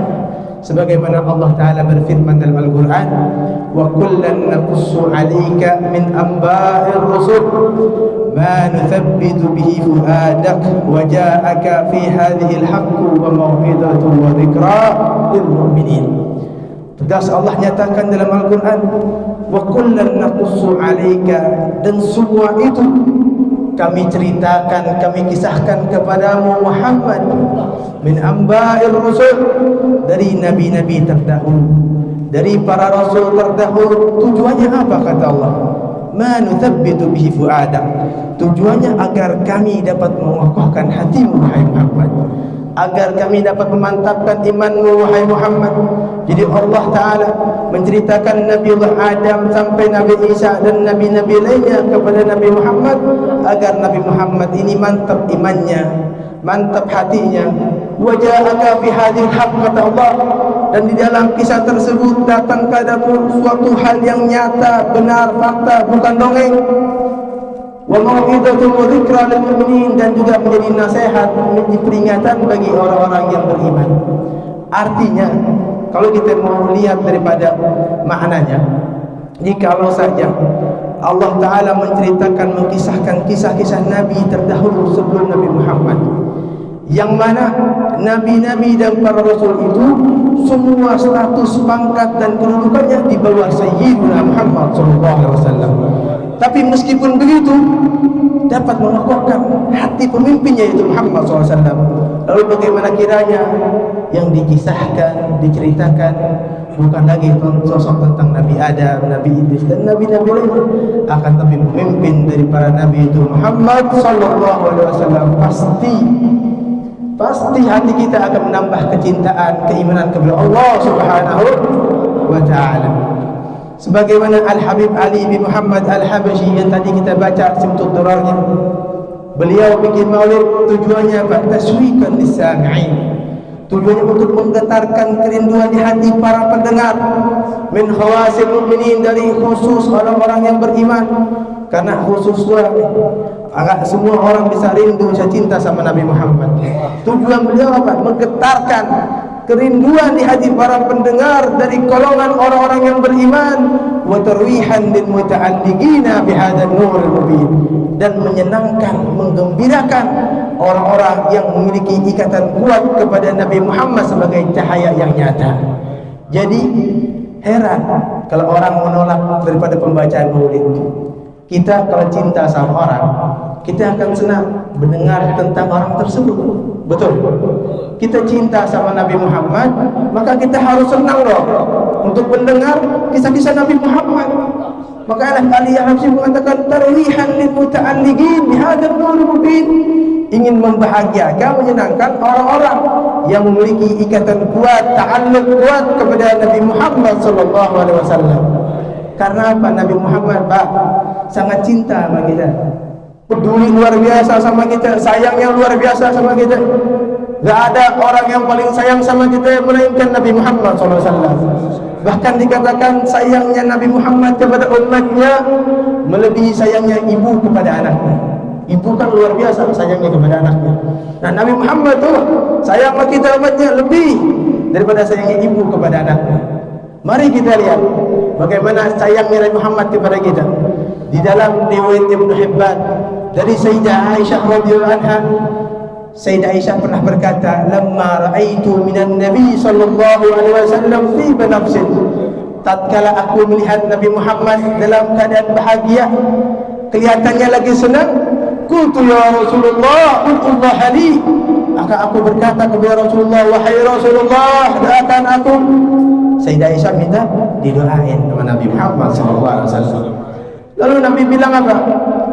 Sebagaimana Allah Ta'ala berfirman dalam Al-Quran, wa kullan naqussu 'alaika min anba'ir rusul ma nuthabbitu bihi fu'adak wa ja'aka fi hadhihi al-haqqu wa maw'idatu wa dhikra lil mu'minin. Tegas Allah nyatakan dalam Al-Quran, wa kullan naqussu 'alaika, dan semua itu kami ceritakan, kami kisahkan kepadamu Muhammad, min amba'ir rusul, dari nabi-nabi terdahulu, dari para rasul terdahulu. Tujuannya apa kata Allah? Ma nuthabbitu bihi fu'adak, tujuannya agar kami dapat mengokohkan hatimu wahai Muhammad, agar kami dapat memantapkan imanmu wahai Muhammad. Jadi Allah Ta'ala menceritakan Nabi Allah Adam sampai Nabi Isa dan Nabi-Nabi lainnya kepada Nabi Muhammad, agar Nabi Muhammad ini mantap imannya, mantap hatinya. Waja'aka fi hadhil haqq, kata Allah, dan di dalam kisah tersebut datang padamu suatu hal yang nyata, benar, fakta, bukan dongeng. Wa mau'izatun wa dzikra lil mu'minin, dan juga menjadi nasihat, menjadi peringatan bagi orang-orang yang beriman. Artinya, kalau kita mau lihat daripada maknanya, jikalau saja Allah Ta'ala menceritakan, mengisahkan kisah-kisah Nabi terdahulu sebelum Nabi Muhammad, yang mana Nabi-Nabi dan para Rasul itu semua status, pangkat dan kedudukannya di bawah Sayyidina Muhammad SAW. Tapi meskipun begitu, dapat mengokohkan hati pemimpinnya, yaitu Muhammad SAW. Lalu bagaimana kiranya yang dikisahkan, diceritakan bukan lagi sosok tentang Nabi Adam, Nabi Idris dan Nabi-Nabi lainnya, akan tapi pemimpin dari para Nabi itu Muhammad SAW. Pasti hati kita akan menambah kecintaan, keimanan kepada Allah Subhanahu wa Ta'ala. Sebagaimana Al-Habib Ali bin Muhammad Al-Habashi yang tadi kita baca simtud durarnya, beliau bikin maulid tujuannya taswiqan lis-sami'in, tujuannya untuk menggetarkan kerinduan di hati para pendengar, min khawasil mu'minin, dari khusus orang-orang yang beriman. Karena khususnya agak semua orang bisa rindu, bisa cinta sama Nabi Muhammad. Tujuan beliau apa? Menggetarkan kerinduan di hati para pendengar dari golongan orang-orang yang beriman, wa tarwihan lil muta'alliqina bihadzal nuril mubin, dan menyenangkan, menggembirakan orang-orang yang memiliki ikatan kuat kepada Nabi Muhammad sebagai cahaya yang nyata. Jadi heran kalau orang menolak daripada pembacaan maulid. Kita kalau cinta sama orang, kita akan senang mendengar tentang orang tersebut. Betul? Kita cinta sama Nabi Muhammad, maka kita harus senang loh untuk mendengar kisah-kisah Nabi Muhammad. Maka Ali Al-Habsyi mengatakan tarwihan lil muta'alliqin bihadzal nuril mubin, ingin membahagiakan, menyenangkan orang-orang yang memiliki ikatan kuat, ta'alluq kuat kepada Nabi Muhammad sallallahu alaihi wasallam. Karena apa? Nabi Muhammad sangat cinta sama kita, peduli luar biasa sama kita, sayangnya luar biasa sama kita. Gak ada orang yang paling sayang sama kita melainkan Nabi Muhammad SAW. Bahkan dikatakan sayangnya Nabi Muhammad kepada umatnya melebihi sayangnya ibu kepada anaknya. Ibu kan luar biasa sayangnya kepada anaknya. Nah, Nabi Muhammad tuh sayang sama kita umatnya lebih daripada sayangnya ibu kepada anaknya. Mari kita lihat bagaimana sayangnya Nabi Muhammad kepada kita. Di dalam riwayat Ibnu Hibban dari Sayyidah Aisyah radhiyallahu anha, Sayyidah Aisyah pernah berkata, "Lamma ra'aitu minan Nabi sallallahu alaihi wasallam fi nafsin." Tatkala aku melihat Nabi Muhammad dalam keadaan bahagia, kelihatannya lagi senang, qultu ya Rasulullah, ud'ullah li. Maka aku berkata kepada Rasulullah, wahai Rasulullah, doakan aku. Sayyidah Aisyah minta didoain sama Nabi Muhammad SAW. Lalu Nabi bilang apa?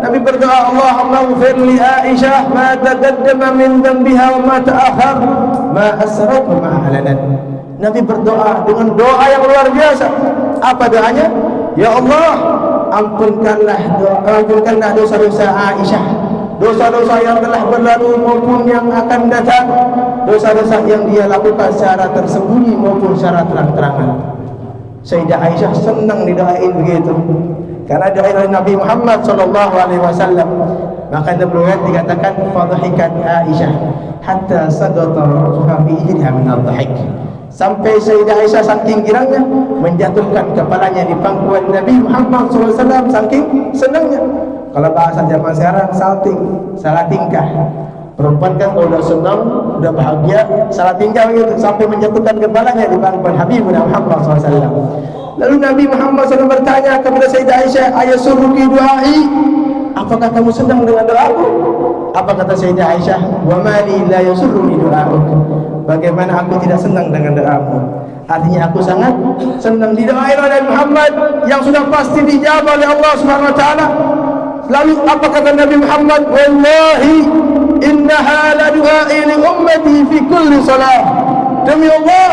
Nabi berdoa, Allahumma ighfir li Aisyah ma taqaddama min dhanbiha wa ma ta'akhkhar, ma asrat wa ma a'lanat. Nabi berdoa dengan doa yang luar biasa. Apa doanya? Ya Allah, ampunkanlah dosa-dosa Aisyah, dosa-dosa yang telah berlalu maupun yang akan datang, dosa-dosa yang dia lakukan secara tersembunyi maupun secara terang-terangan. Sayyidah Aisyah senang didoain begitu, karena doa dari Nabi Muhammad SAW. Maka dalam dikatakan fadhahikat Aisyah hatta sagata ra'suha fi ijriha min ad-dhahik, sampai Sayyidah Aisyah saking girangnya menjatuhkan kepalanya di pangkuan Nabi Muhammad SAW saking senangnya. Kalau bahasa zaman sekarang salting, salah tingkah. Perempuan kan kalau udah senang, udah bahagia, salah tinggal gitu sampai menjatuhkan kepalanya di pangkuan Habibuna Muhammad SAW. Lalu Nabi Muhammad SAW bertanya kepada Sayyidah Aisyah, ayasurruki du'ai? Apakah kamu senang dengan doaku? Apa kata Sayyidah Aisyah? Wa mali la yasurruni du'auk. Bagaimana aku tidak senang dengan doamu? Artinya aku sangat senang didoain oleh Muhammad yang sudah pasti dijawab oleh Allah Subhanahu wa taala. Lalu apa kata Nabi Muhammad? Wallahi innaha la du'ai li ummati fi kulli salat. Demi Allah,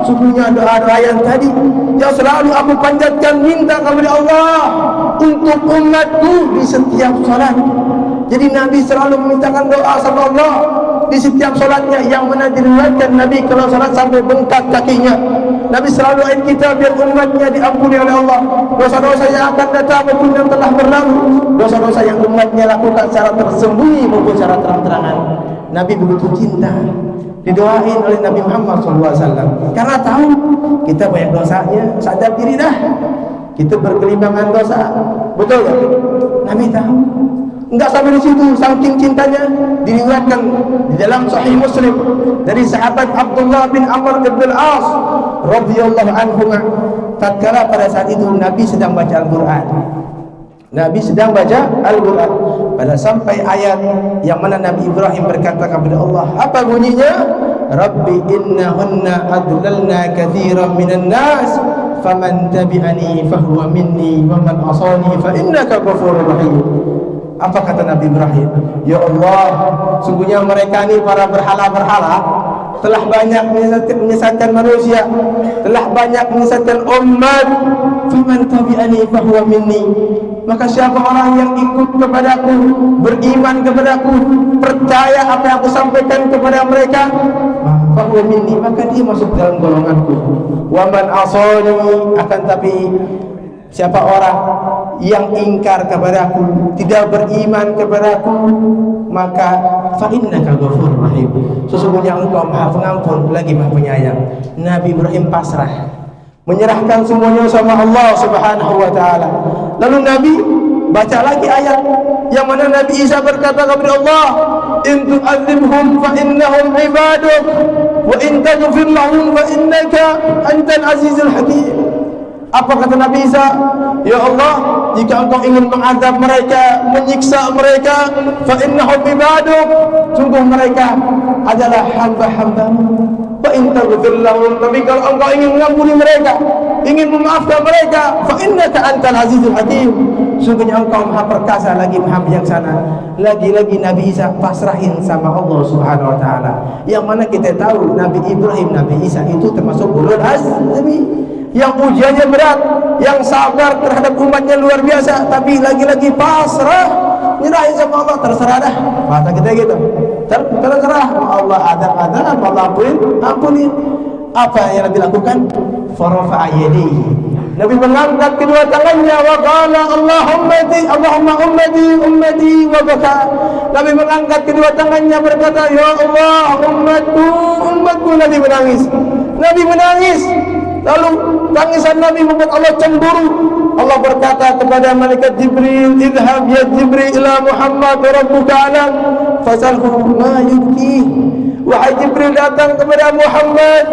sungguhnya doa-doa yang tadi yang selalu aku panjatkan minta kepada Allah untuk umatku di setiap salat. Jadi Nabi selalu memintakan doa sama Allah di setiap salatnya, yang mana diriwayatkan Nabi kalau salat sampai bengkak kakinya. Nabi selalu doain kita biar umatnya diampuni oleh Allah. Dosa-dosa yang akan datang maupun yang telah berlalu, dosa-dosa yang umatnya lakukan secara tersembunyi maupun secara terang-terangan. Nabi begitu cinta didoain oleh Nabi Muhammad SAW karena tahu kita banyak dosanya, sadar diri dah kita bergelimbangan dosa, betul tak? Nabi tahu. Enggak sampai di situ, saking cintanya diriwayatkan di dalam Sahih Muslim dari sahabat Abdullah bin Amr bin Al-As radhiyallahu anhu, tatkala pada saat itu Nabi sedang baca Al-Qur'an. Nabi sedang baca Al-Qur'an pada sampai ayat yang mana Nabi Ibrahim berkata kepada Allah, apa bunyinya? Rabbi innahunna adlalna katsiran minan nas faman tabi'ani fahuwa minni wa man asani fa innaka ghafurur rahim. Apa kata Nabi Ibrahim? Ya Allah, sungguhnya mereka ini para berhala-berhala telah banyak menyesatkan manusia, telah banyak menyesatkan umat. Faman tabi'ani fahuwa minni. Maka siapa orang yang ikut kepadaku, beriman kepadaku, percaya apa yang aku sampaikan kepada mereka, fahuwa minni, maka dia masuk dalam golonganku. Wa man asani, akan tapi siapa orang yang ingkar kepadaku, tidak beriman kepadaku, maka fa innaka ghafurur rahim. Sesungguhnya engkau Maha Pengampun lagi Maha Penyayang. Nabi Ibrahim pasrah, menyerahkan semuanya sama Allah Subhanahu wa taala. Lalu Nabi baca lagi ayat yang mana Nabi Isa berkata kepada Allah, in tu'adzibhum fa innahum ibaduk wa in taghfir lahum fa innaka antal azizul hakim. Apa kata Nabi Isa? Ya Allah, jika engkau ingin mengazab mereka, menyiksa mereka, fa innahum ibaduk, sungguh mereka adalah hamba-hambamu. Wa in taghfir lahum, tapi kalau engkau ingin mengampuni mereka, ingin memaafkan mereka, fa innaka antal azizul hakim, sungguhnya engkau Maha Perkasa lagi Maha Bijaksana. Lagi-lagi Nabi Isa pasrahin sama Allah Subhanahu wa taala. Yang mana kita tahu Nabi Ibrahim, Nabi Isa itu termasuk ulul azmi yang ujiannya berat, yang sabar terhadap umatnya luar biasa, tapi lagi-lagi pasrah, nyerahin sama Allah, terserah dah. Masa kita gitu, terserah Allah, ada Allah ampuni. Apa yang Nabi lakukan? Farafa'a yadayhi, Nabi mengangkat kedua tangannya, wa qala Allahumma ummati wa baka. Nabi mengangkat kedua tangannya berkata, ya Allah, umatku. Nabi menangis. Lalu tangisan Nabi membuat Allah cemburu. Allah berkata kepada malaikat Jibril, idhab ya Jibril ila Muhammad rabbuka alam fasalhu ma yubki. Wahai Jibril, datang kepada Muhammad,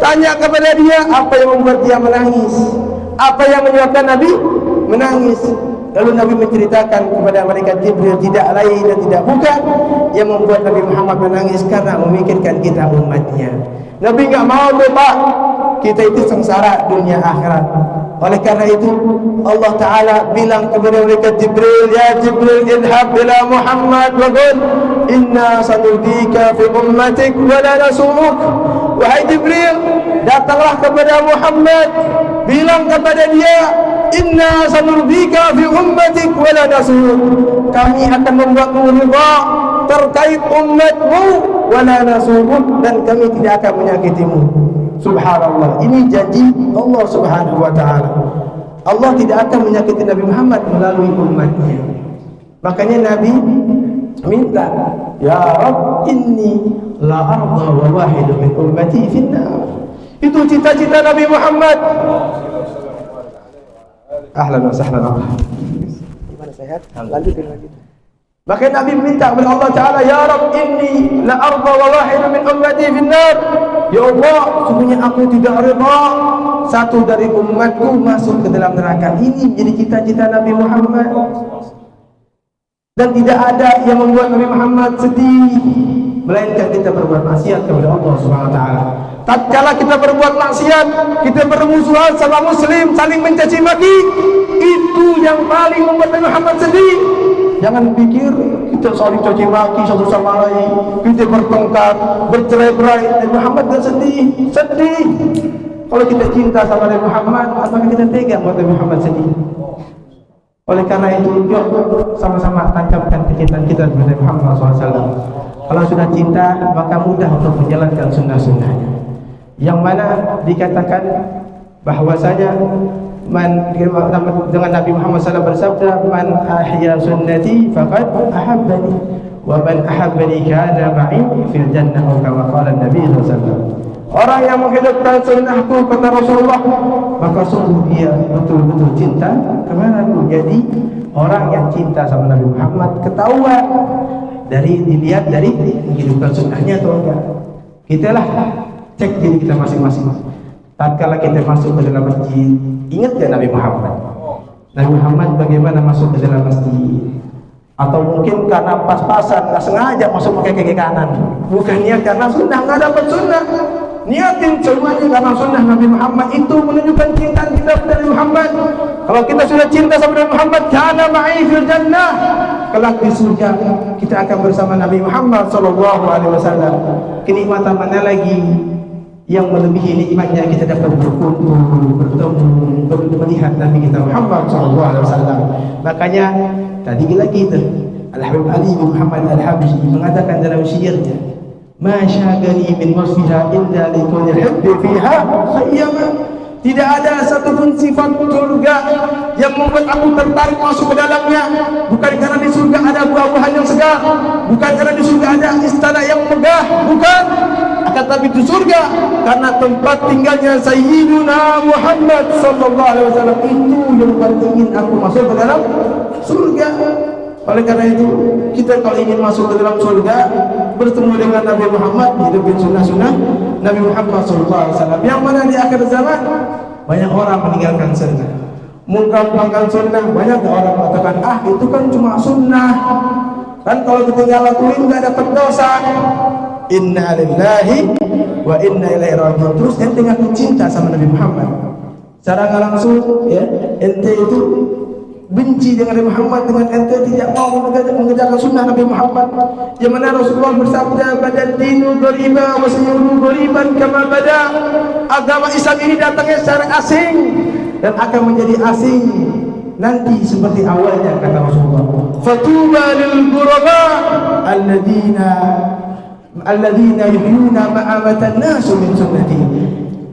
tanya kepada dia apa yang membuat dia menangis, apa yang menyebabkan Nabi menangis. Lalu Nabi menceritakan kepada malaikat Jibril tidak lain dan tidak bukan yang membuat Nabi Muhammad menangis karena memikirkan kita umatnya. Nabi enggak mau lupa kita itu sengsara dunia akhirat. Oleh karena itu Allah Ta'ala bilang kepada malaikat Jibril, ya Jibril idhab ila Muhammad wa qul inna sanudika fi ummatik wa la nasumuk. Wahai Jibril, datanglah kepada Muhammad, bilang kepada dia, inna sanudika fi ummatik wa la nasumuk, kami akan membuatmu ridha terkait umatmu, wa la nasumuk, dan kami tidak akan menyakitimu. Subhanallah, ini janji Allah Subhanahu wa ta'ala. Allah tidak akan menyakiti Nabi Muhammad melalui umatnya. Makanya Nabi minta, ya Rabb inni la arda wa wahidu min ummati finnar. Itu cita-cita Nabi Muhammad. Ahlan wa sahlan. Gimana, sehat? Lanjutin lagi. Maka Nabi minta kepada Allah Ta'ala, Ya Rabb, inni la arda wa wahid min ummati finnar. Ya Allah, sungguhnya aku tidak reda satu dari umatku masuk ke dalam neraka. Ini menjadi cita-cita Nabi Muhammad. Dan tidak ada yang membuat Nabi Muhammad sedih, melainkan kita berbuat maksiat kepada Allah Subhanahu wa taala. Tatkala kita berbuat maksiat, kita bermusuhan sama muslim, saling mencaci maki, itu yang paling membuat Nabi Muhammad sedih. Jangan pikir kita saling caci maki satu sama lain, kita bertengkar, bercerai-berai. Nabi Muhammad tidak sedih. Kalau kita cinta sama Nabi Muhammad, apakah kita tega buat Nabi Muhammad sedih? Oleh karena itu, yuk sama-sama tancapkan kecintaan kita kepada Muhammad SAW. Kalau sudah cinta, maka mudah untuk menjalankan sunnah-sunnahnya. Yang mana dikatakan bahwasanya dengan Nabi Muhammad SAW bersabda, Man ahya sunnati faqad ahabbani, wa man ahabbani kana ma'i fil jannah, kama qala Nabi SAW. Orang yang menghidupkan sunnahku, kata Rasulullah, maka sungguh dia betul-betul cinta kepadaku. Jadi orang yang cinta sama Nabi Muhammad ketahuan dilihat dari menghidupkan sunnahnya atau enggak. Kita lah cek diri kita masing-masing. Tatkala kita masuk ke dalam masjid, ingat gak Nabi Muhammad? Nabi Muhammad bagaimana masuk ke dalam masjid? Atau mungkin karena pas-pasan, nggak sengaja masuk pakai kaki kanan, bukan niat karena sunnah, nggak dapat sunnah. Niatin semuanya karena sunnah Nabi Muhammad. Itu menunjukkan cinta kita kepada Nabi Muhammad. Kalau kita sudah cinta sama Nabi Muhammad, kana ma'i fil jannah, kelak di surga kita akan bersama Nabi Muhammad SAW. Kenikmatan mana lagi yang melebihi nikmatnya kita dapat berkumpul, bertemu, melihat Nabi kita Muhammad SAW. Makanya tadi lagi itu Al-Habib Ali bin Muhammad Al-Habsyi mengatakan dalam syairnya, Ma syagani min wasfiha illa likulli hibbi fiha khayyama. Tidak ada satupun sifat surga yang membuat aku tertarik masuk ke dalamnya. Bukan karena di surga ada buah-buahan yang segar, bukan karena di surga ada istana yang megah, bukan. Akan tapi di surga karena tempat tinggalnya Sayyiduna Muhammad sallallahu alaihi wasallam. Itu yang paling ingin aku masuk ke dalam surga. Oleh karena itu, kita kalau ingin masuk ke dalam surga, bertemu dengan Nabi Muhammad, hidupin sunnah-sunnah Nabi Muhammad SAW. Yang mana di akhir zaman banyak orang meninggalkan sunnah, menggampangkan sunnah. Banyak orang mengatakan, itu kan cuma sunnah, kan kalau kita nggak lakuin nggak dapat dosa. Inna lillahi wa inna ilaihi raji'un. Terus ente ngaku cinta sama Nabi Muhammad, secara nggak langsung ya, ente itu benci dengan Nabi Muhammad, dengan ente tidak mau mengerjakan sunnah Nabi Muhammad. Yang mana Rasulullah bersabda, badan dinu ghariba wa sayyuru ghariban kama bada. Agama Islam ini datangnya secara asing dan akan menjadi asing nanti seperti awalnya, kata Rasulullah. Fatuba lil ghuraba alladhina yuhyuna ma'amatan nasu min sunnati.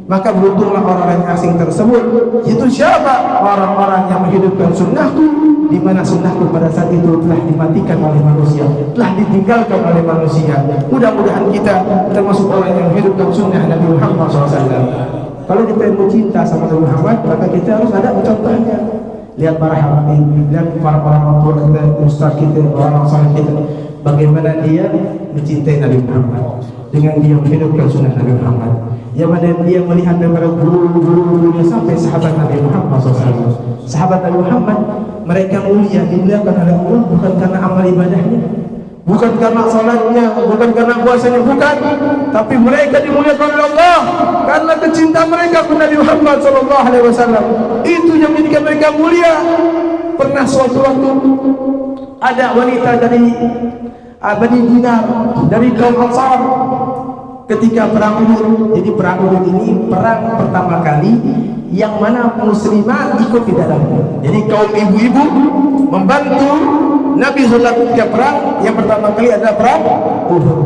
Maka beruntunglah orang yang asing tersebut. Itu siapa? Orang-orang yang menghidupkan sunnahku, di mana sunnahku pada saat itu telah dimatikan oleh manusia, telah ditinggalkan oleh manusia. Mudah-mudahan kita termasuk orang yang menghidupkan sunnah Nabi Muhammad SAW. Kalau kita mau cinta sama Nabi Muhammad, maka kita harus ada contohnya. Lihat para habaib, lihat para orang tua kita, ustaz kita, orang saleh kita, bagaimana dia mencintai Nabi Muhammad dengan dia menghidupkan sunnah Nabi Muhammad. Yang mana dia melihat daripada guru-gurunya sampai sahabat Nabi Muhammad SAW. Sahabat Nabi Muhammad, mereka mulia, dimuliakan oleh Allah bukan karena amal ibadahnya, bukan karena salatnya, bukan karena puasanya, bukan. Tapi mereka dimuliakan oleh Allah karena kecintaan mereka kepada Nabi Muhammad SAW. Itu yang menjadikan mereka mulia. Pernah suatu waktu ada wanita dari Bani Dinar, dari kaum Ansar, ketika perang Uhud. Jadi perang Uhud ini perang pertama kali yang mana muslimat ikut di dalamnya. Jadi kaum ibu-ibu membantu Nabi SAW ketika perang yang pertama kali adalah perang Uhud.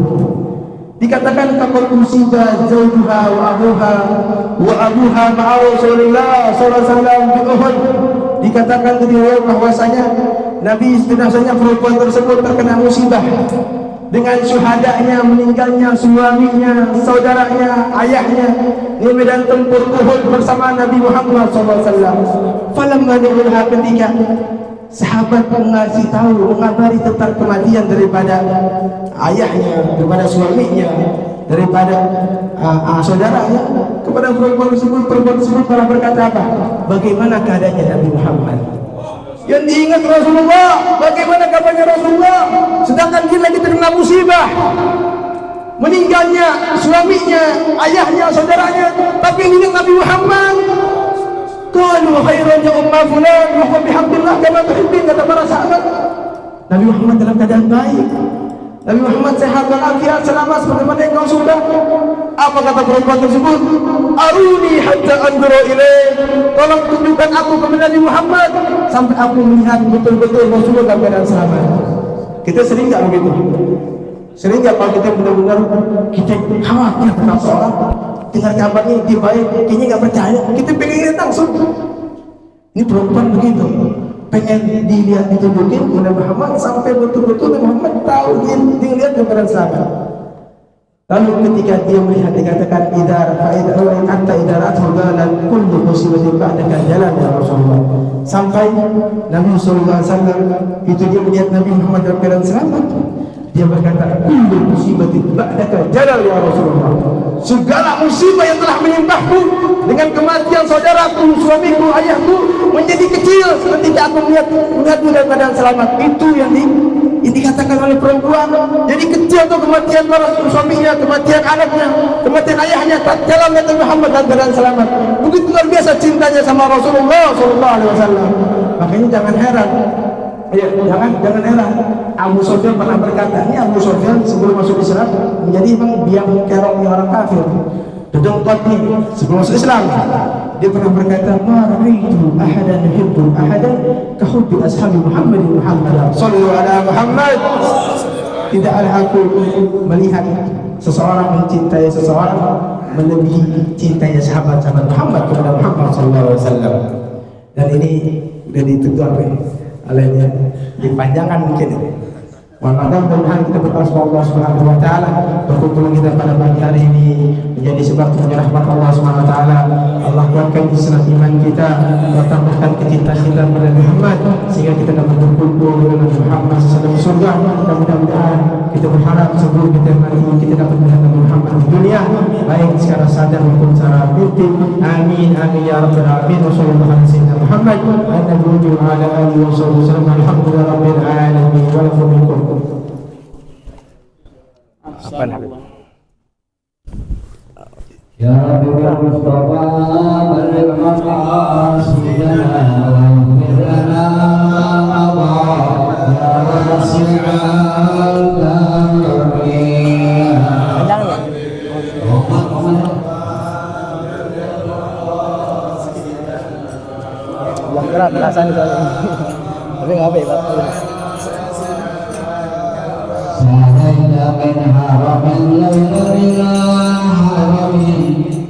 Dikatakan faqad usiba zawjuha wa abuha ma'a Rasulillah sallallahu alaihi wasallam di Uhud. Dikatakan ketika bahwasanya Nabi jenazahnya perempuan tersebut terkena musibah dengan syuhadanya, meninggalnya suaminya, saudaranya, ayahnya di medan tempur Uhud bersama Nabi Muhammad SAW. Falamma nuzulha, ketika sahabat mengasih tahu, mengabari tentang kematian daripada ayahnya, daripada suaminya, daripada saudaranya, kepada perempuan tersebut malah berkata apa? Bagaimana keadaannya Nabi Muhammad? Yang diingat Rasulullah, bagaimana kabarnya Rasulullah? Sedangkan dia lagi terkena musibah, meninggalnya suaminya, ayahnya, saudaranya, tapi yang diingat Nabi Muhammad. Qalu khairan ya umma fulan wa huwa bihamdillah kama tuhibbin, kata para sahabat. Nabi Muhammad dalam keadaan baik, Nabi Muhammad sehat walafiat, selamat sebagaimana yang kau sudah. Apa kata perempuan tersebut? Aruni hatta anzura ilaih, tolong tunjukkan aku kepada Nabi Muhammad sampai aku melihat betul-betul Rasulullah dalam keadaan selamat. Kita sering tak begitu? Sering tak kalau kita benar-benar kita khawatir tentang seorang, dengar kabarnya dia baik, kayaknya nggak percaya, kita pengen lihat langsung. Ini perempuan begitu, pengen dilihat ditunjukin kepada Muhammad sampai betul-betul Muhammad tahu dia lihat kepada sahabat. Lalu ketika dia melihat, dikatakan idar kata idarat hudalan kullu musibatin ba'daka jalan ya Rasulullah. Sampai Nabi sallallahu alaihi wasallam itu dia melihat Nabi Muhammad dalam keadaan selamat. Dia berkata, kullu musibatin ba'daka jalan ya Rasulullah. Segala musibah yang telah menimpaku dengan kematian saudaraku, suamiku, ayahku menjadi kecil ketika aku melihatmu dalam keadaan selamat. Itu yang dikatakan oleh perempuan. Jadi kecil tuh kematian para suaminya, kematian anaknya, kematian ayahnya, tatkala melihat Muhammad dalam keadaan selamat. Begitu luar biasa cintanya sama Rasulullah sallallahu alaihi wasallam. Makanya jangan heran. Ya, jangan heran. Abu Sufyan pernah berkata, ini Abu Sufyan sebelum masuk Islam menjadi memang biang keroknya orang kafir. Dedengkot nih sebelum masuk Islam. Dia pernah berkata, ma ra'aitu ahadan yuhibbu ahadan ka hubbi ashabi Muhammad sallallahu alaihi Muhammad. Tidaklah aku melihat seseorang mencintai seseorang melebihi cintanya sahabat-sahabat Muhammad kepada Muhammad sallallahu alaihi wasallam. Dan ini sudah ditegur olehnya, dipanjangkan mungkin. Mudah-mudahan kita berdoa Allah Subhanahu wa taala, berkumpul kita pada pagi hari ini menjadi sebab turunnya rahmat Allah Subhanahu wa taala. Allah kuatkan Islam iman kita, tambahkan kecintaan kita kepada Muhammad sehingga kita dapat berkumpul dengan Muhammad sesaat surga. Dan mudah-mudahan kita berharap sebelum kita mati kita dapat melihat Muhammad di dunia, baik secara sadar maupun secara mimpi. Amin amin ya rabbal alamin. Wassallallahu alaihi wasallam Muhammad wa ala alihi wasallam. Alhamdulillahirabbil alamin. Wa lakum minkum. Apa Habib? Ya Rabbi ya Mustafa barik maqasidana wa firlana Allah ya wasi'al karim. Allah kerat rasanya soalnya. Tapi enggak apa-apa. من حرم الليل إلى حرم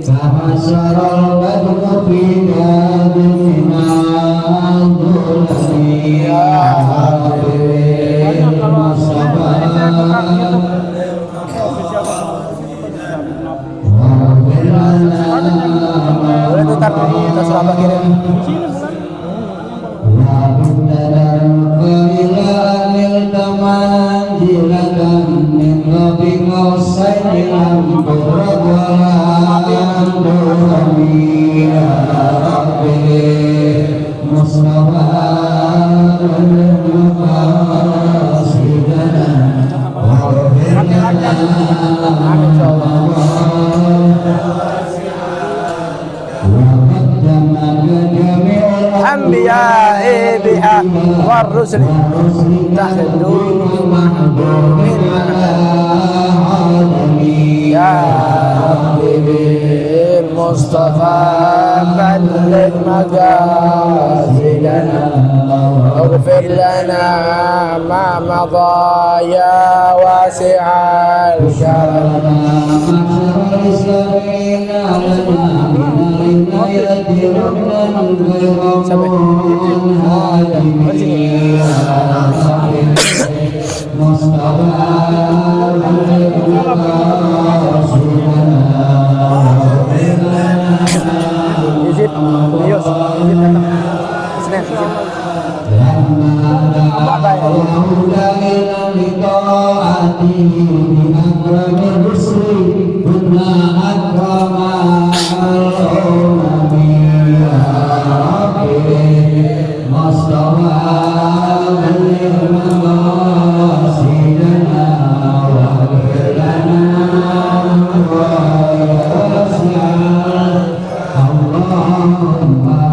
كما سرى البدر في كادمنا الظلم يا حبيب المصطفى واغفر لنا أنبياء بها والرسل تخدم يا حبيبي المصطفى بلغ مقاصدنا اغفر لنا ما مضى يا واسع الكرم Izin, Senin. بأكرم الرسل كنا أكرم الأمم يا ربي مصطفى بلغ مقاصدنا واغفر لنا ويسع اللهم